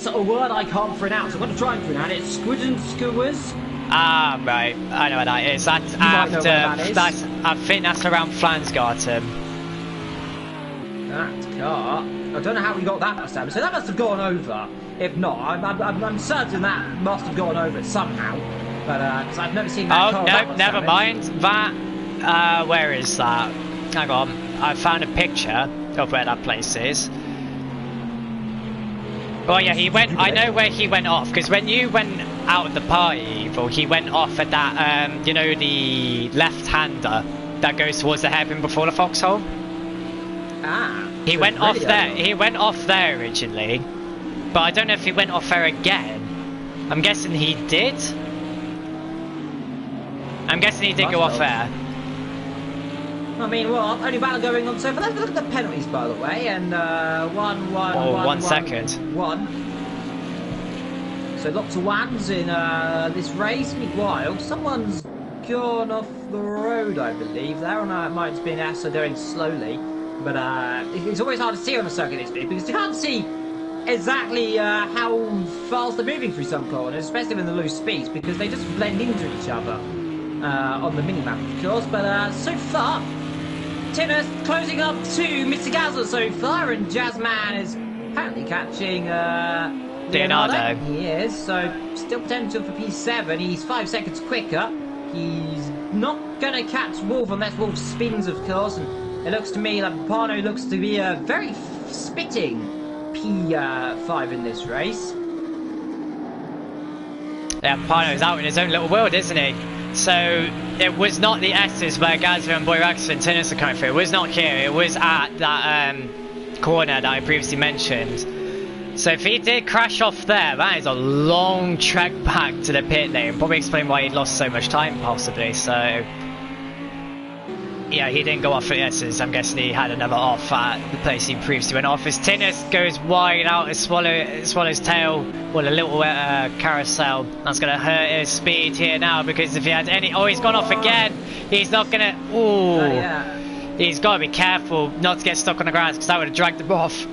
[SPEAKER 1] a word I can't pronounce. I'm going to try and pronounce it. Squid and skewers.
[SPEAKER 2] Ah, right. I know what that is. That's after. That's. I think that's around Flansgarten.
[SPEAKER 1] That car. I don't know how we got that much damage. So that must have gone over. If not, I'm certain that must have gone over somehow. But because I've never seen that car.
[SPEAKER 2] Oh no, never mind. That. Where is that? Hang on. I found a picture of where that place is. Oh yeah, he went. I know where he went off because when you went out of the party, Evil, he went off at that. You know, the left-hander that goes towards the hairpin before the foxhole.
[SPEAKER 1] Ah.
[SPEAKER 2] He went off there. He went off there originally, but I don't know if he went off there again. I'm guessing he did. I'm guessing he did go off there.
[SPEAKER 1] I mean, well, only battle going on so far. Let's look at the penalties, by the way, and
[SPEAKER 2] 1 second.
[SPEAKER 1] 1. So lots of ones in this race. Meanwhile, someone's gone off the road, I believe. There, and it might have been Asa doing slowly, but it's always hard to see on a circuit this big because you can't see exactly how fast they're moving through some corners, especially when the low speeds, because they just blend into each other on the minimap, of course. But so far, Tinner's closing up to Mr. Gazza so far, and Jazzman is apparently catching Leonardo. He is, so still potential for P7. He's 5 seconds quicker. He's not going to catch Wolf unless Wolf spins, of course, and it looks to me like Pano looks to be a very spitting P5 in this race.
[SPEAKER 2] Yeah, Pano's out in his own little world, isn't he? So it was not the S's where Gazza and Boyrax and Tinnis are coming through. It was not here. It was at that corner that I previously mentioned. So if he did crash off there, that is a long trek back to the pit lane. Probably explain why he'd lost so much time, possibly. So yeah, he didn't go off at the S's. I'm guessing he had another off at the place he previously went off. As Tinnis goes wide out as Swallow's tail, well, a little carousel. That's going to hurt his speed here now, because if he had any... Oh, he's gone off again. He's not going to... Ooh.
[SPEAKER 1] Yeah.
[SPEAKER 2] He's got to be careful not to get stuck on the grass, because that would have dragged him off.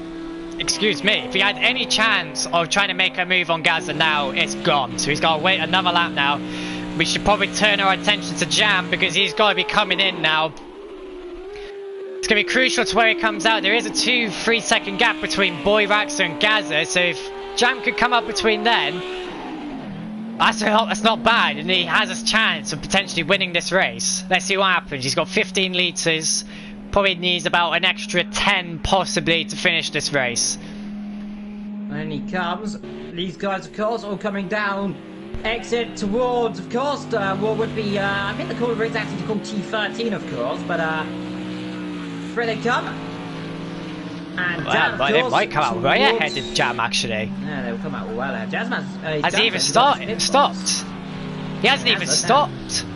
[SPEAKER 2] Excuse me. If he had any chance of trying to make a move on Gazza now, it's gone. So he's got to wait another lap now. We should probably turn our attention to Jam, because he's got to be coming in now. It's going to be crucial to where he comes out. There is a 2-3 second gap between Boyrax and Gazza, so if Jam could come up between then, that's not bad, and he has a chance of potentially winning this race. Let's see what happens. He's got 15 litres, probably needs about an extra 10 possibly to finish this race.
[SPEAKER 1] And he comes. These guys, of course, all coming down. Exit towards, of course, what would be, I think the corner is actually called T13, of course, but here they come. And
[SPEAKER 2] well,
[SPEAKER 1] down,
[SPEAKER 2] they might come out way ahead of Jam, actually.
[SPEAKER 1] Yeah, they'll come out well ahead. Jazzman's...
[SPEAKER 2] Has he even stopped? He hasn't even stopped.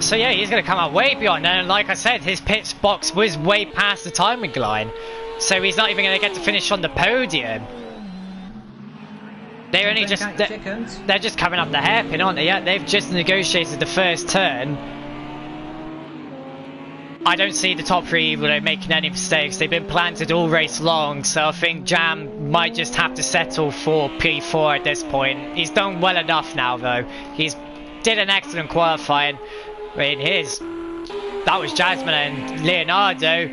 [SPEAKER 2] So yeah, he's going to come out way beyond. And like I said, his pit box was way past the timing line. So he's not even going to get to finish on the podium. They're only just... They're just coming up the hairpin, aren't they? Yeah, they've just negotiated the first turn. I don't see the top three making any mistakes. They've been planted all race long, so I think Jam might just have to settle for P4 at this point. He's done well enough now, though. He's did an excellent qualifying. I mean, that was Jasmine and Leonardo,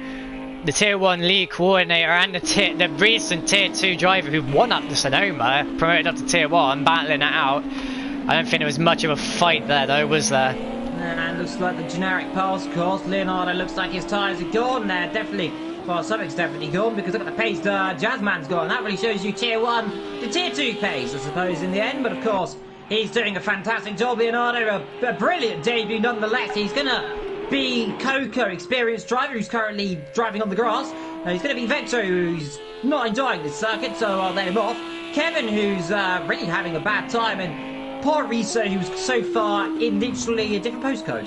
[SPEAKER 2] the Tier 1 league coordinator and the recent Tier 2 driver who won up the Sonoma, promoted up to Tier 1, battling it out. I don't think there was much of a fight there, though, was there?
[SPEAKER 1] And looks like the generic pass course. Leonardo looks like his tyres are gone. They're definitely, well, something's definitely gone, because look at the pace Jazzman's gone. That really shows you Tier 1 to Tier 2 pace, I suppose, in the end. But of course, he's doing a fantastic job, Leonardo. A brilliant debut nonetheless. He's going to be Coco, experienced driver who's currently driving on the grass. He's going to be Vector, who's not enjoying this circuit, so I'll let him off. Kevin, who's really having a bad time, and poor Risa, who's so far in literally a different postcode,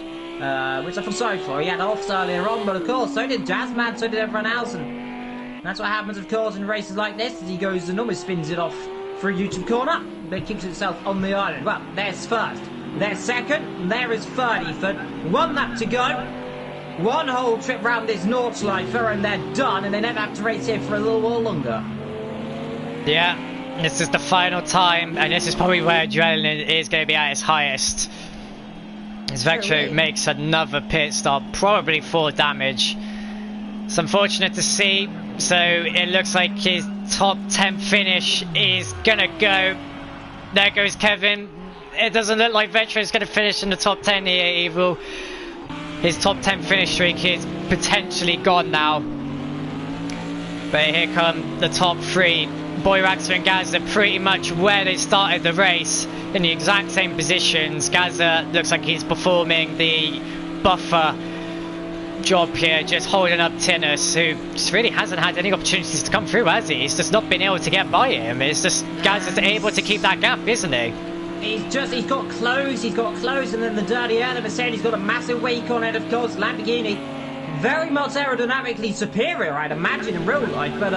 [SPEAKER 1] which I feel sorry for. He had offs earlier on, but of course, so did Jazzman, so did everyone else, and that's what happens, of course, in races like this, as he goes and almost spins it off for a YouTube corner, but keeps itself on the island. Well, there's first, there's second, and there is third, Ethan. 1 lap to go. one whole trip round this Nordschleife and they're done, and they never have to race here for a little while longer.
[SPEAKER 2] Yeah, this is the final time, and this is probably where adrenaline is going to be at its highest. As Vectro makes another pit stop, probably for damage. It's unfortunate to see, so it looks like his top 10 finish is going to go. There goes Kevin. It doesn't look like Vectro is going to finish in the top 10 here, Evil. His top 10 finish streak is potentially gone now. But here come the top 3. Boyraxer and Gaza pretty much where they started the race, in the exact same positions. Gaza looks like he's performing the buffer job here, just holding up Tinus, who just really hasn't had any opportunities to come through, has he? He's just not been able to get by him. It's just Gaza's able to keep that gap, isn't he?
[SPEAKER 1] He's got close, and then the dirty air, the Mercedes got a massive wake on it, of course. Lamborghini very much aerodynamically superior, I'd imagine, in real life, but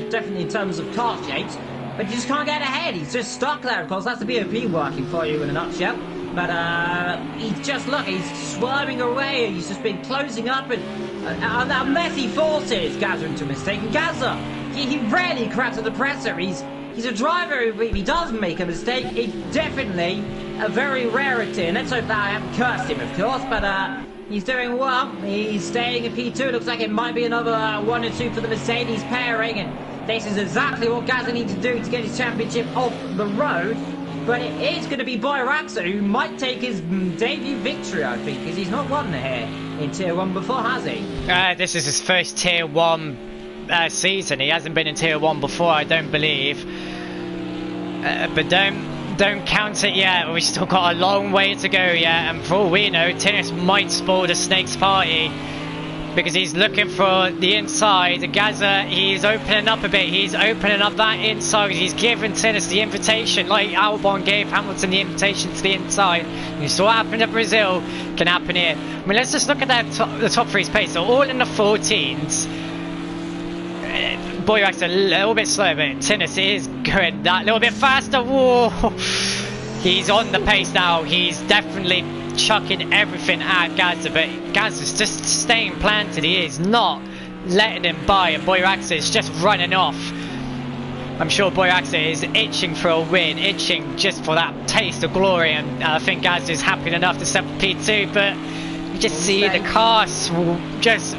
[SPEAKER 1] definitely in terms of car shapes. But you just can't get ahead. He's just stuck there, of course. That's the BOP working for you in a nutshell. But he's just, look, he's swerving away. He's just been closing up, and unless he forces Gaza into a mistake. And Gaza, he rarely cracks at the presser. He's a driver who, if he does make a mistake, it's definitely a very rarity. And let's hope that I haven't cursed him, of course, but he's doing well. He's staying in P2. It looks like it might be another 1 or 2 for the Mercedes pairing, and this is exactly what Gaza needs to do to get his championship off the road. But it is going to be Boyraxer who might take his debut victory, I think, because he's not won here in Tier 1 before, has he?
[SPEAKER 2] This is his first Tier 1 season. He hasn't been in Tier 1 before, I don't believe. But don't count it yet. We've still got a long way to go yet, and for all we know, Tinus might spoil the Snake's party because he's looking for the inside. Gaza, he's opening up a bit. He's opening up that inside. He's giving Tinus the invitation, like Albon gave Hamilton the invitation to the inside. You saw what happened at Brazil, can happen here. I mean, let's just look at the top 3's pace. They're all in the 14s. Boyraxer a little bit slow, but Tinus is going that little bit faster. Whoa! He's on the pace now. He's definitely chucking everything at Gaza, but Gaza's just staying planted. He is not letting him by, and Boyraxer is just running off. I'm sure Boyraxer is itching for a win, itching just for that taste of glory, and I think Gaza is happy enough to step P2, but you just see the car just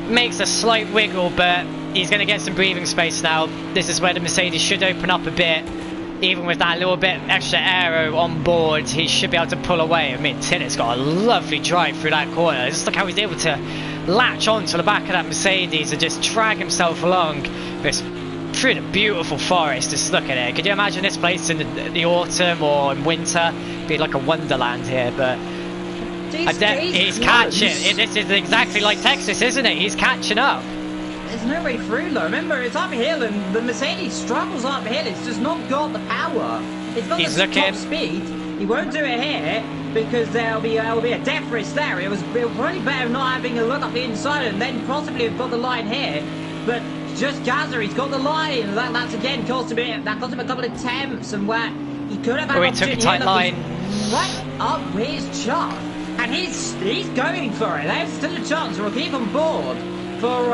[SPEAKER 2] makes a slight wiggle, but he's going to get some breathing space now. This is where the Mercedes should open up a bit. Even with that little bit extra aero on board, he should be able to pull away. I mean, Tinner's got a lovely drive through that corner. Just look how he's able to latch onto the back of that Mercedes and just drag himself along this through the beautiful forest. Just look at it. Could you imagine this place in the autumn or in winter? It'd be like a wonderland here, but he's catching. This is exactly like Texas, isn't it? He's catching up.
[SPEAKER 1] There's no way through though. Remember, it's uphill and the Mercedes struggles uphill. It's just not got the power. It's got the top speed. He won't do it here because there'll be a death risk there. It was probably better not having a look up the inside and then possibly have got the line here. But just Gaza, he's got the line. That's again cost him a couple of attempts, and where he could have had
[SPEAKER 2] he took a tight line.
[SPEAKER 1] Right up his chart, and he's going for it. There's still a chance. We'll keep on board for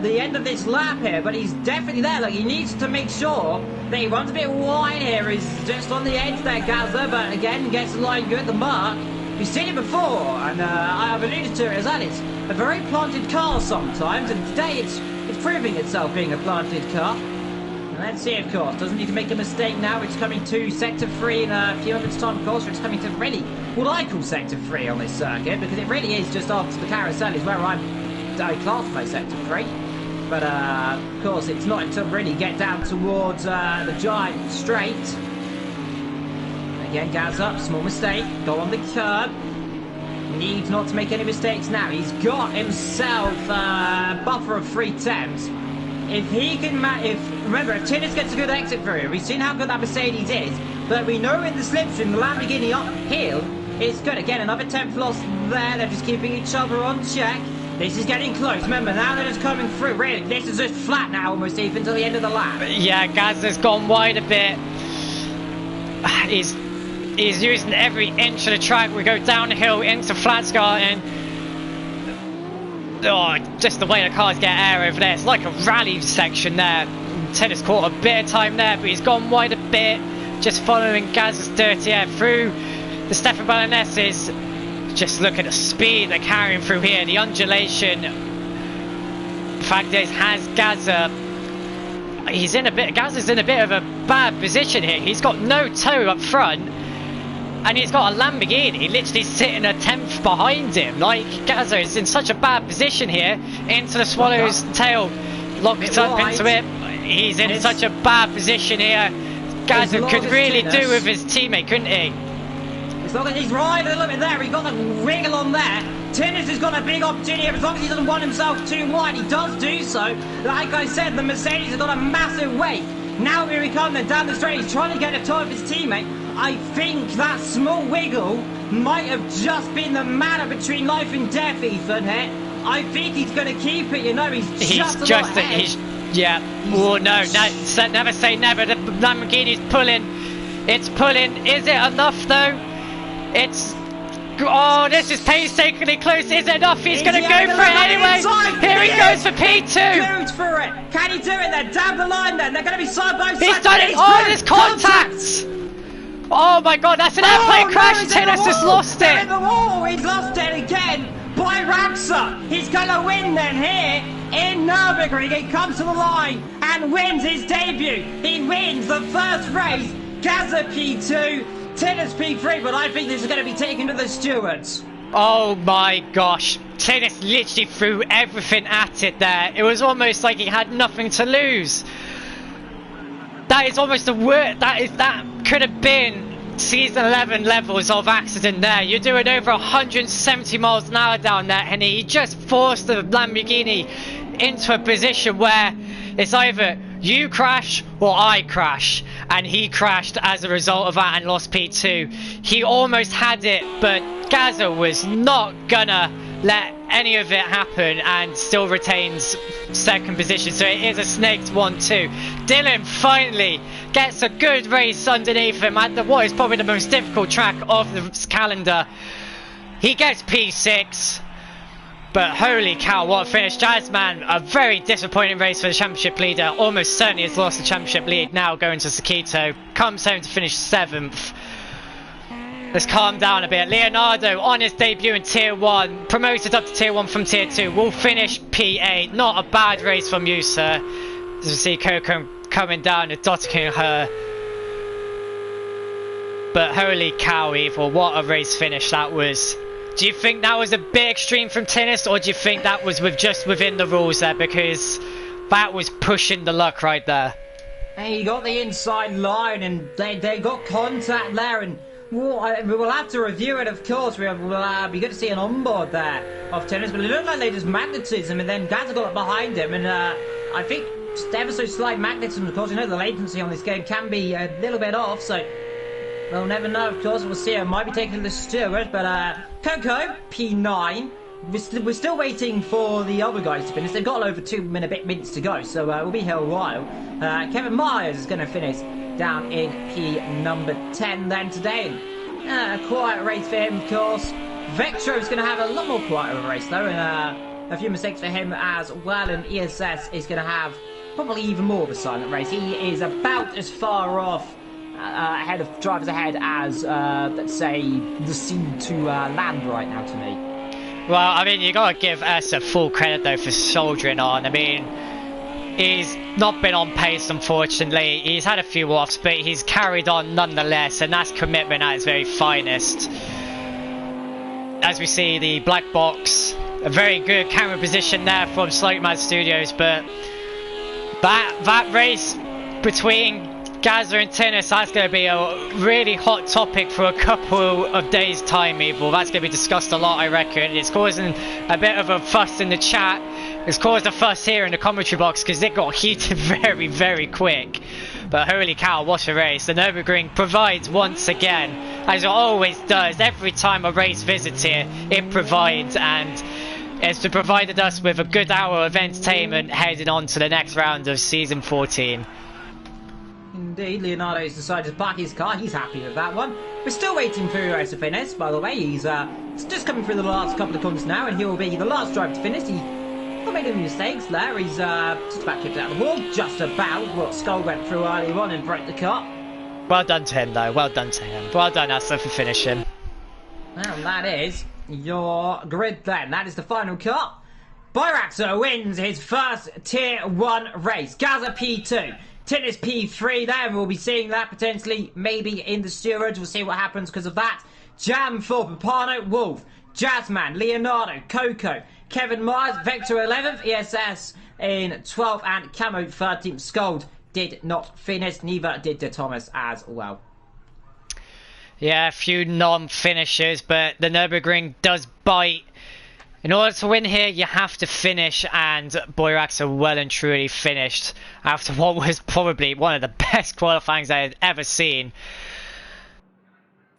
[SPEAKER 1] the end of this lap here, but he's definitely there. Like, he needs to make sure that he runs a bit wide here. He's just on the edge there, Gaza, but again gets the line good, the mark. We've seen it before, and I've alluded to it as well. It's a very planted car sometimes, and today it's proving itself being a planted car. And let's see, of course, doesn't need to make a mistake now. It's coming to sector 3 in a few minutes time, of course. It's coming to really what I call sector 3 on this circuit, because it really is just after the carousel is where I class my sector 3, but of course it's not until really get down towards the giant straight. Again, Gaz up, small mistake, go on the curb. Needs not to make any mistakes now. He's got himself a buffer of 3 temps. If he can, remember, if Tinnis gets a good exit through him, we've seen how good that Mercedes is, but we know in the slipstream, the Lamborghini uphill, it's good. Again, another temp loss there. They're just keeping each other on check. This is getting close. Remember, now that it's coming through, really, this is just flat now almost even until the end of the lap.
[SPEAKER 2] Yeah, Gaz has gone wide a bit. He's using every inch of the track. We go downhill into Flatsgarten. Oh, just the way the cars get air over there. It's like a rally section there. Tennis caught a bit of time there, but he's gone wide a bit. Just following Gaz's dirty air through the Stefan Balances. Just look at the speed they're carrying through here. The undulation. The fact is, has Gaza. Gaza's in a bit of a bad position here. He's got no toe up front. And he's got a Lamborghini literally sitting a tenth behind him. Like, Gaza is in such a bad position here. Into the Swallow's tail. Locked up into it. He's in such a bad position here. Gaza could really do with his teammate, couldn't he?
[SPEAKER 1] As long as he's right a little bit there, he got the wiggle on there. Tinnis has got a big opportunity here. As long as he doesn't want himself too wide, he does do so. Like I said, the Mercedes has got a massive weight. Now here he comes, then down the straight. He's trying to get a toe of his teammate. I think that small wiggle might have just been the matter between life and death, Ethan, here. I think he's going to keep it, you know, he's just ahead.
[SPEAKER 2] Yeah, oh no, never say never. The Lamborghini's pulling. It's pulling. Is it enough though? It's... Oh, this is painstakingly close. Is it enough? He's going to go for it anyway. Here he goes for P2.
[SPEAKER 1] Goes for it. Can he do it then? Down the line then. They're going to be side by side.
[SPEAKER 2] He's done it. Oh, there's contact. Oh my god, that's an airplane crash. Tennis has lost it.
[SPEAKER 1] In the wall. He's lost it again by Raxa. He's going to win then here in Nüburgring. He comes to the line and wins his debut. He wins the first race. Gaza P2. Tennis P3, but I think this is going to be taken to the stewards.
[SPEAKER 2] Oh my gosh. Tennis literally threw everything at it there. It was almost like he had nothing to lose. That is almost the word. That could have been season 11 levels of accident there. You're doing over 170 miles an hour down there, and he just forced the Lamborghini into a position where it's either you crash or I crash, and he crashed as a result of that and lost P2. He almost had it, but Gaza was not gonna let any of it happen and still retains second position, so it is a snaked 1-2. Dylan finally gets a good race underneath him at what is probably the most difficult track of the calendar. He gets P6. But holy cow, what a finish. Jazzman, a very disappointing race for the championship leader. Almost certainly has lost the championship lead now going to Sakito. Comes home to finish 7th. Let's calm down a bit. Leonardo on his debut in Tier 1. Promoted up to Tier 1 from Tier 2. Will finish P8. Not a bad race from you, sir. As we see Coco coming down and dotting her. But holy cow, Evil. What a race finish that was. Do you think that was a bit extreme from Tennis, or do you think that was just within the rules there? Because that was pushing the luck right there.
[SPEAKER 1] Hey, you got the inside line, and they got contact there, and we'll have to review it, of course. We'll be good to see an onboard there of Tennis, but it looked like they just magnetism, and then Gaza got up behind him, and I think just ever so slight magnetism. Of course, you know the latency on this game can be a little bit off, so we'll never know, of course. We'll see. It might be taking the steward, but Coco, P9. We're still waiting for the other guys to finish. They've got over 2 minutes to go, so we'll be here a while. Kevin Myers is going to finish down in P number 10 then today. A quiet race for him, of course. Vectro is going to have a lot more quiet of a race, though, and a few mistakes for him as well. And ESS is going to have probably even more of a silent race. He is about as far off ahead of drivers ahead as, let's say, the C2 land right now to me.
[SPEAKER 2] Well, I mean, you got to give S a full credit, though, for soldiering on. I mean, he's not been on pace, unfortunately. He's had a few offs, but he's carried on nonetheless, and that's commitment at its very finest. As we see the black box, a very good camera position there from Slightly Mad Studios, but that race between Gaza and Tennis, that's going to be a really hot topic for a couple of days' time, Evil. That's going to be discussed a lot, I reckon. It's causing a bit of a fuss in the chat. It's caused a fuss here in the commentary box because it got heated very, very quick. But holy cow, what a race. The Nüburgring provides once again, as it always does. Every time a race visits here, it provides, and it's provided us with a good hour of entertainment heading on to the next round of Season 14.
[SPEAKER 1] Indeed, Leonardo's decided to park his car. He's happy with that one. We're still waiting for Uro to finish, by the way. He's just coming through the last couple of corners now, and he will be the last driver to finish. He not made any mistakes there. He's just about kicked out of the wall. Just about. Well, Skull went through early on and broke the car.
[SPEAKER 2] Well done to him, though. Well done to him. Well done, Asa, for finishing.
[SPEAKER 1] And that is your grid then. That is the final car. Byraxer wins his first Tier 1 race. Gaza P2. Tinnis P3 there. We'll be seeing that potentially maybe in the stewards. We'll see what happens because of that. Jam 4, Papano, Wolf, Jazzman, Leonardo, Coco, Kevin Myers, Vector 11th, ESS in 12th, and Camo 13th. Scold did not finish. Neither did De Thomas as well.
[SPEAKER 2] Yeah, a few non-finishers, but the Nüburgring does bite. In order to win here, you have to finish, and Byraxer well and truly finished after what was probably one of the best qualifyings I had ever seen.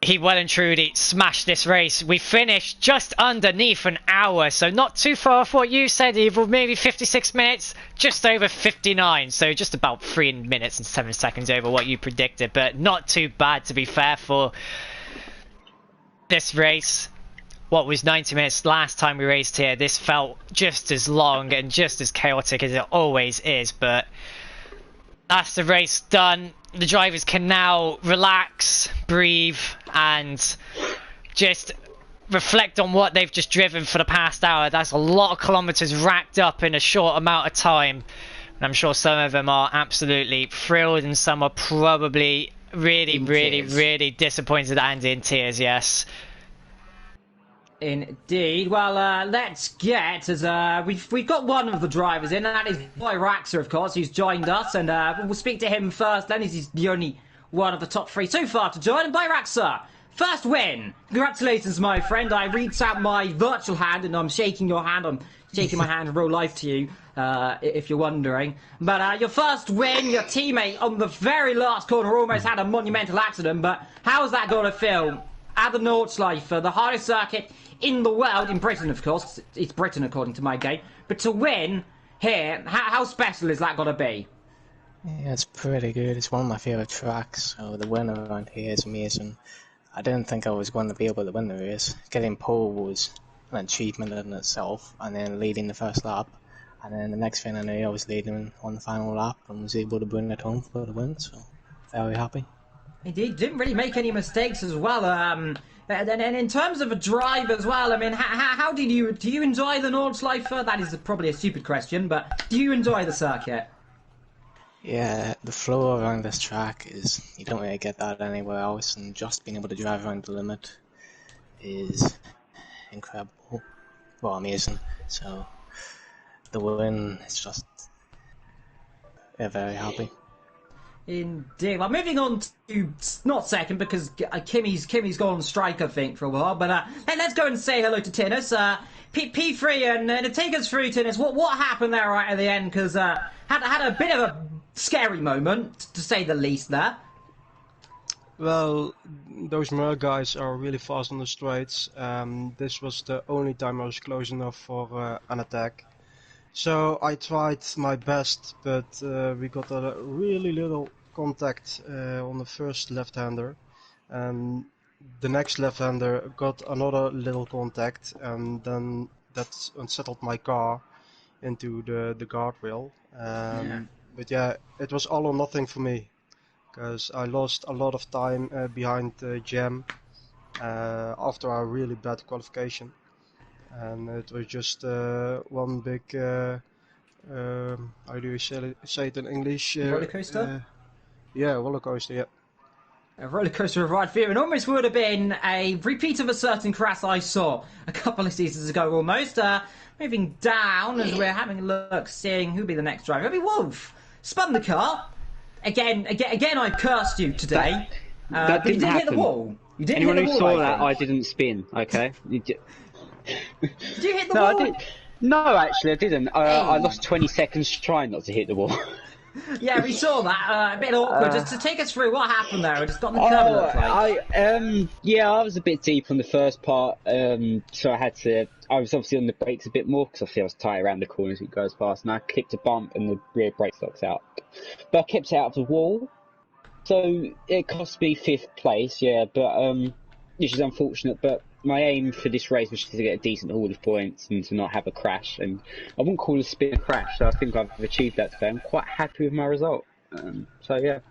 [SPEAKER 2] He well and truly smashed this race. We finished just underneath an hour, so not too far off what you said, Evil. Maybe 56 minutes, just over 59, so just about 3 minutes and 7 seconds over what you predicted, but not too bad to be fair for this race. What was 90 minutes last time we raced here, this felt just as long and just as chaotic as it always is, but that's the race done. The drivers can now relax, breathe, and just reflect on what they've just driven for the past hour. That's a lot of kilometers racked up in a short amount of time, and I'm sure some of them are absolutely thrilled, and some are probably really disappointed and in tears, yes.
[SPEAKER 1] Indeed. Well, let's get as we've got one of the drivers in, and that is Byraxer, of course, who's joined us, and we'll speak to him first. Then he's the only one of the top 3 so far to join. And Byraxer, first win. Congratulations, my friend. I reached out my virtual hand, and I'm shaking your hand. I'm shaking my hand in real life to you, if you're wondering. But your first win, your teammate on the very last corner almost had a monumental accident. But how's that going to feel at the Nordschleife, the hardest circuit in the world, in Britain, of course. It's Britain, according to my game. But to win here, how special is that going to be?
[SPEAKER 3] Yeah, it's pretty good. It's one of my favourite tracks, so the win around here is amazing. I didn't think I was going to be able to win the race. Getting pole was an achievement in itself, and then leading the first lap. And then the next thing I knew, I was leading on the final lap and was able to bring it home for the win, so very happy.
[SPEAKER 1] He didn't really make any mistakes as well. And in terms of a drive as well, I mean, how do you enjoy the Nordschleife? That is probably a stupid question, but do you enjoy the circuit?
[SPEAKER 3] Yeah, the flow around this track is, you don't really get that anywhere else, and just being able to drive around the limit is incredible, well, amazing. So the win is just, very happy.
[SPEAKER 1] Indeed. Well, moving on to not second, because Kimmy's gone on strike, I think, for a while. But let's go and say hello to Tinnis. P3, and take us through, Tinnis. What happened there right at the end? Because had a bit of a scary moment, to say the least. There.
[SPEAKER 4] Well, those Merl guys are really fast on the straights. This was the only time I was close enough for an attack. So I tried my best, but we got a really little contact on the first left-hander, and the next left-hander got another little contact, and then that unsettled my car into the guardrail. But yeah, it was all or nothing for me, because I lost a lot of time behind Jam after a really bad qualification, and it was just one big how do you say it in English?
[SPEAKER 1] Roller coaster?
[SPEAKER 4] Yeah, roller coaster, yeah.
[SPEAKER 1] A roller coaster of ride fear, and almost would have been a repeat of a certain crash I saw a couple of seasons ago almost. Moving down as we're having a look, seeing who'll be the next driver. It'll be Wolf. Spun the car. Again, I cursed you today.
[SPEAKER 5] That
[SPEAKER 1] but you
[SPEAKER 5] didn't
[SPEAKER 1] didn't hit the
[SPEAKER 5] happen.
[SPEAKER 1] wall. You didn't
[SPEAKER 5] Anyone
[SPEAKER 1] hit the
[SPEAKER 5] who
[SPEAKER 1] wall,
[SPEAKER 5] saw that,
[SPEAKER 1] think.
[SPEAKER 5] I didn't spin, okay?
[SPEAKER 1] Did you hit the
[SPEAKER 5] No,
[SPEAKER 1] wall?
[SPEAKER 5] I did. No, actually, I didn't. I lost 20 seconds trying not to hit the wall.
[SPEAKER 1] Yeah, we saw that. A bit awkward. Just to take us through what happened there. I just got the curve look like.
[SPEAKER 5] Yeah, I was a bit deep on the first part, so I was obviously on the brakes a bit more because obviously I was tight around the corner as it goes past, and I clipped a bump and the rear brake locks out. But I kept it out of the wall, So it cost me 5th place, yeah, but which is unfortunate. But my aim for this race was to get a decent haul of points and to not have a crash. And I wouldn't call a spin a crash, so I think I've achieved that today. I'm quite happy with my result. So yeah.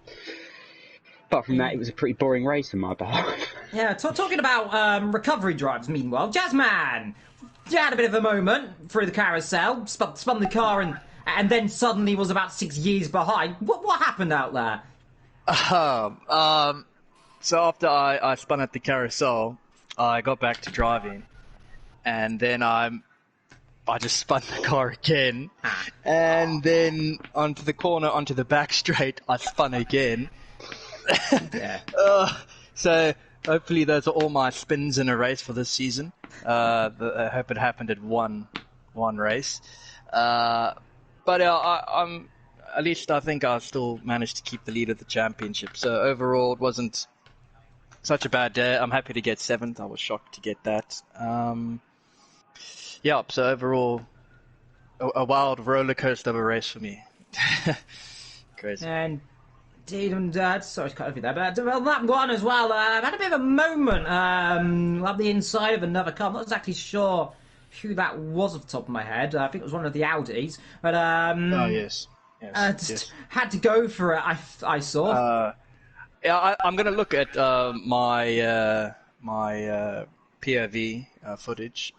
[SPEAKER 5] Apart from that, it was a pretty boring race on my behalf.
[SPEAKER 1] Yeah, talking about recovery drives, meanwhile, Jazzman, you had a bit of a moment through the carousel, spun the car and then suddenly was about 6 years behind. What happened out there?
[SPEAKER 6] So after I spun at the carousel, I got back to driving, and then I just spun the car again, and then onto the corner, onto the back straight, I spun again.
[SPEAKER 1] Yeah.
[SPEAKER 6] So hopefully those are all my spins in a race for this season. I hope it happened at one race. But I'm at least I think I still managed to keep the lead of the championship. So overall, it wasn't such a bad day. I'm happy to get 7th. I was shocked to get that. Yeah. So overall, a wild roller coaster of a race for me. Crazy.
[SPEAKER 1] And indeed, sorry to cut over there, but that one as well, I had a bit of a moment up the inside of another car. I'm not exactly sure who that was off the top of my head. I think it was one of the Audis. But
[SPEAKER 6] oh, yes.
[SPEAKER 1] Just had to go for it, I saw.
[SPEAKER 6] Yeah, I'm going to look at my POV footage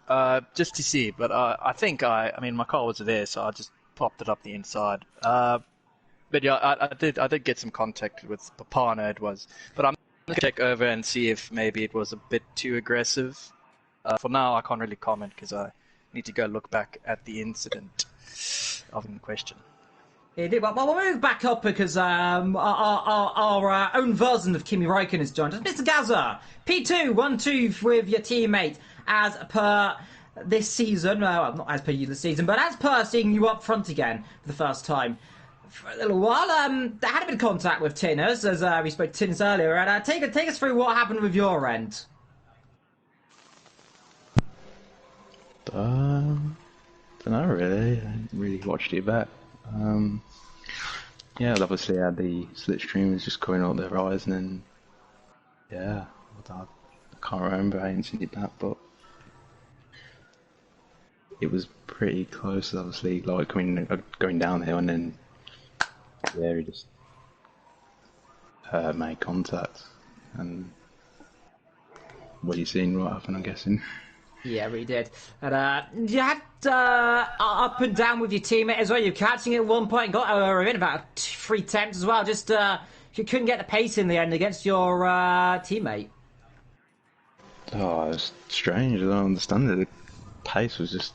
[SPEAKER 6] just to see, but I think I mean my car was there, so I just popped it up the inside. But yeah, I did get some contact with Papana, it was. But I'm going to check over and see if maybe it was a bit too aggressive. For now, I can't really comment because I need to go look back at the incident of in question.
[SPEAKER 1] Well, we'll move back up because our own version of Kimi Räikkönen has joined us. Mr. Gaza, P2, 1-2 with your teammate as per this season. Well, not as per you this season, but as per seeing you up front again for the first time for a little while. They had a bit of contact with Tinners, as we spoke to Tinners earlier. And take us through what happened with your end.
[SPEAKER 7] Don't know really. I haven't really watched it back. Yeah, obviously had the slipstream was just going on the horizon, and yeah, I can't remember. I ain't seen it back, but it was pretty close. Obviously, like going downhill, and then yeah, he just made contact, and what you seen what happened, I'm guessing.
[SPEAKER 1] Yeah, we did. And you had up and down with your teammate as well. You're catching it at one point and got in about 3 attempts as well. Just you couldn't get the pace in the end against your teammate.
[SPEAKER 7] Oh, it's strange. I don't understand it. The pace was just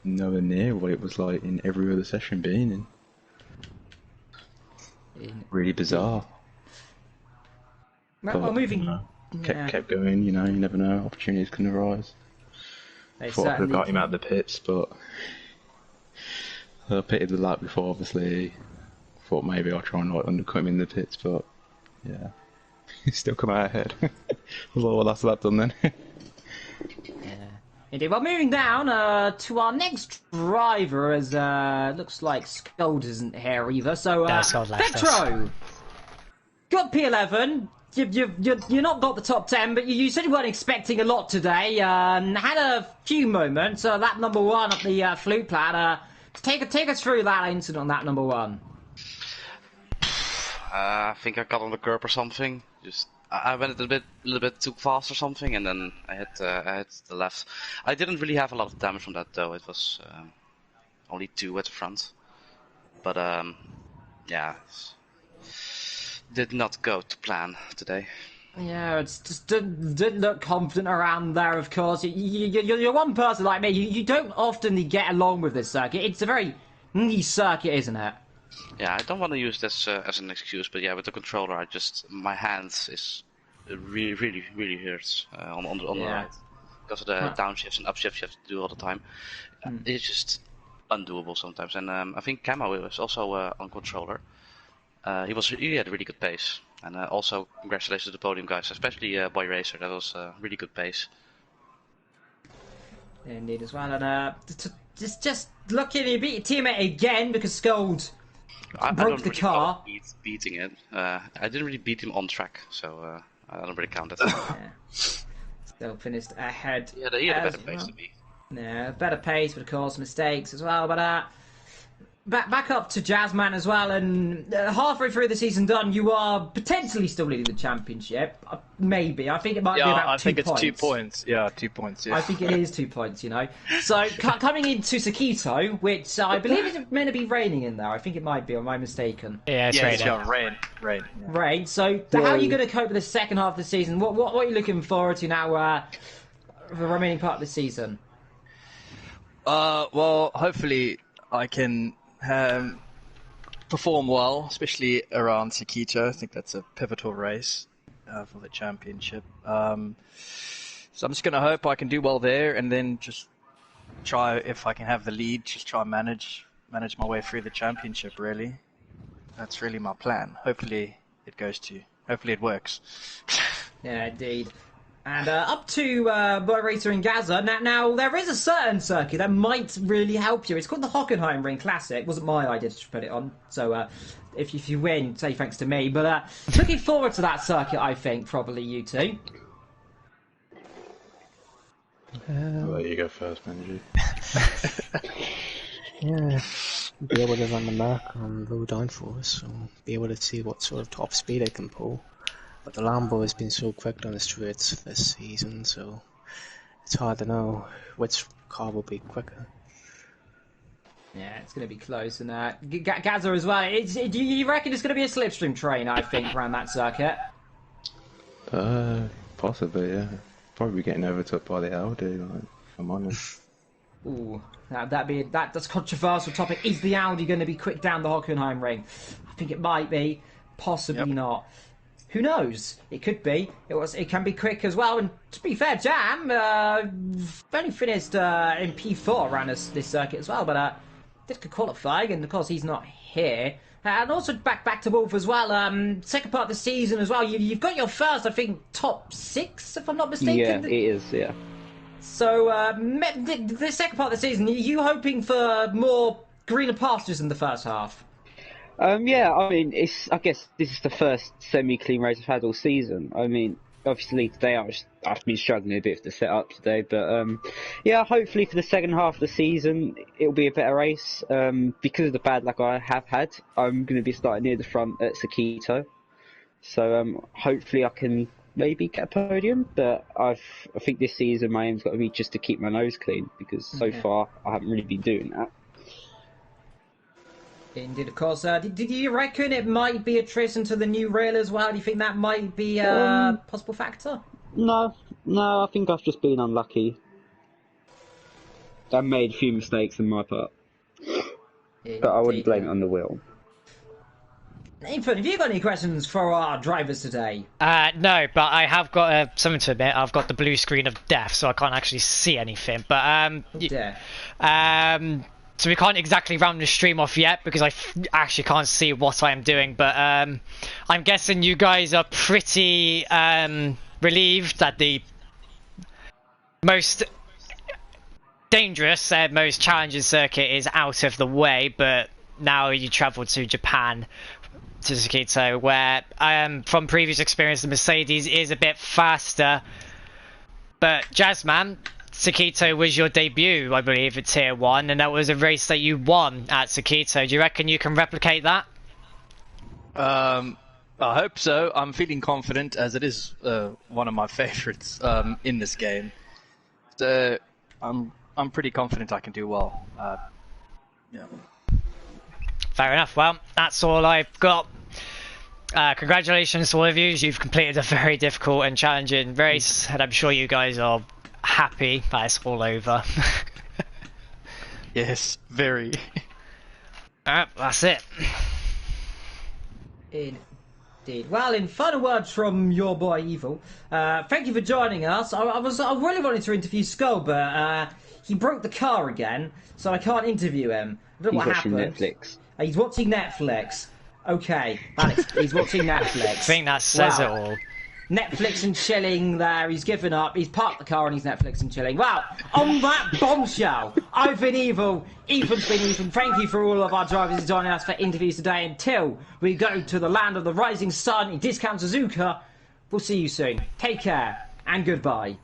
[SPEAKER 7] nowhere near what it was like in every other session being in. Really bizarre.
[SPEAKER 1] Well, moving.
[SPEAKER 7] Kept going. You know, you never know. Opportunities can arise. Thought I could have got him out of the pits, but I pitted the lap before, obviously. Thought maybe I'll try and undercut him in the pits, but yeah. He's still come out ahead. Well, that's lap done then.
[SPEAKER 1] Yeah. Indeed. Well, moving down to our next driver, as looks like Scold isn't here either. So, Petro! Got P11. You're not got the top 10, but you said you weren't expecting a lot today. Had a few moments. That number 1 at the flute plat. Take us through that incident on that number 1.
[SPEAKER 8] I think I got on the curb or something. Just I went a little bit too fast or something, and then I hit the left. I didn't really have a lot of damage from that though. It was only 2 at the front, but yeah. Did not go to plan today.
[SPEAKER 1] Yeah, it just didn't look confident around there, of course. You're one person like me, you don't often get along with this circuit. It's a very niche circuit, isn't it?
[SPEAKER 8] Yeah, I don't want to use this as an excuse, but yeah, with the controller, my hands is really hurts on the right. Because of the downshifts and upshifts you have to do all the time. It's just undoable sometimes. And I think Camo was also on controller. He had a really good pace, and also congratulations to the podium guys, especially Boy Racer. That was really good pace.
[SPEAKER 1] Indeed as well, and just looking, you beat your teammate again because Scold
[SPEAKER 8] I
[SPEAKER 1] broke
[SPEAKER 8] don't
[SPEAKER 1] the
[SPEAKER 8] really
[SPEAKER 1] car.
[SPEAKER 8] follow beating it. I didn't really beat him on track, so I don't really count it.
[SPEAKER 1] Yeah. Still finished ahead.
[SPEAKER 8] Yeah, he had a
[SPEAKER 1] as
[SPEAKER 8] better pace
[SPEAKER 1] well.
[SPEAKER 8] than me.
[SPEAKER 1] Yeah, better pace, but of course mistakes as well. But back up to Jazzman as well, and halfway through the season done, you are potentially still leading the championship. Maybe. I think it might be about 2 points.
[SPEAKER 6] I think it's 2 points. Yeah, 2 points. Yeah.
[SPEAKER 1] I think it is 2 points, So, coming into Sakito, which I believe is meant to be raining in there. I think it might be, or am I mistaken?
[SPEAKER 2] Yeah, it's raining.
[SPEAKER 6] Yeah, rain.
[SPEAKER 1] Rain. So, how are you going to cope with the second half of the season? What are you looking forward to now for the remaining part of the season?
[SPEAKER 6] Well, hopefully I can perform well, especially around Sakito. I think that's a pivotal race for the championship. So I'm just going to hope I can do well there, and then just try, if I can have the lead, just try and manage my way through the championship, really. That's really my plan. Hopefully it works.
[SPEAKER 1] Yeah, indeed. And up to Boy Racer in Gaza. Now, there is a certain circuit that might really help you. It's called the Hockenheimring Classic. It wasn't my idea to put it on. So if you win, say thanks to me. But looking forward to that circuit, I think, probably you two.
[SPEAKER 7] I'll let you go first, Benji.
[SPEAKER 3] Yeah, be able to run the mark on low downforce, so be able to see what sort of top speed I can pull. But the Lambo has been so quick on the straights this season, so it's hard to know which car will be quicker.
[SPEAKER 1] Yeah, it's going to be close. And Gaza as well. Do you reckon it's going to be a slipstream train, I think, around that circuit?
[SPEAKER 7] Possibly, yeah. Probably be getting overtook by the Audi, like, if I'm honest.
[SPEAKER 1] Ooh, that's a controversial topic. Is the Audi going to be quick down the Hockenheimring? I think it might be, possibly not. Who knows? It could be. It can be quick as well. And to be fair, Jam only finished in P4 around this circuit as well, but did good qualifying, and of course he's not here. And also back to Wolf as well. Second part of the season as well. You've got your first, I think, top 6, if I'm not mistaken.
[SPEAKER 5] Yeah, it is. Yeah.
[SPEAKER 1] So the second part of the season, are you hoping for more greener pastures in the first half?
[SPEAKER 5] Yeah, I mean, I guess this is the first semi-clean race I've had all season. I mean, obviously today I've been struggling a bit with the setup today, but yeah, hopefully for the second half of the season it'll be a better race. Because of the bad luck I have had, I'm going to be starting near the front at Sakito, so hopefully I can maybe get a podium. But I think this season my aim's got to be just to keep my nose clean, because so far I haven't really been doing that.
[SPEAKER 1] Indeed, of course. Did you reckon it might be attrition to the new rail as well? Do you think that might be a possible factor?
[SPEAKER 5] No, I think I've just been unlucky. I made a few mistakes on my part, but I wouldn't blame it on the wheel.
[SPEAKER 1] Nathan, have you got any questions for our drivers today?
[SPEAKER 2] No, but I have got something to admit. I've got the blue screen of death, so I can't actually see anything. But so we can't exactly round the stream off yet because I actually can't see what I am doing. But I'm guessing you guys are pretty relieved that the most dangerous, most challenging circuit is out of the way. But now you travel to Japan, to Sakito, where from previous experience the Mercedes is a bit faster. But Jazzman, Sakito was your debut, I believe, at Tier 1, and that was a race that you won at Sakito. Do you reckon you can replicate that?
[SPEAKER 6] I hope so. I'm feeling confident, as it is one of my favourites in this game. So I'm pretty confident I can do well. Yeah.
[SPEAKER 2] Fair enough. Well, that's all I've got. Congratulations to all of you. You've completed a very difficult and challenging race, and I'm sure you guys are happy that it's all over.
[SPEAKER 6] Yes, very.
[SPEAKER 2] That's it.
[SPEAKER 1] Indeed. Well, in final words from your boy Evil, thank you for joining us. I really wanted to interview Skull, but he broke the car again, so I can't interview him. I don't know what happened.
[SPEAKER 5] Netflix.
[SPEAKER 1] He's watching Netflix. Okay, he's watching Netflix.
[SPEAKER 2] I think that says it all.
[SPEAKER 1] Netflix and chilling there. He's given up. He's parked the car and he's Netflix and chilling. Well, on that bombshell, I've been Evil. Ethan's been Ethan. Thank you for all of our drivers joining us for interviews today. Until we go to the land of the rising sun in Discount Suzuka, we'll see you soon. Take care and goodbye.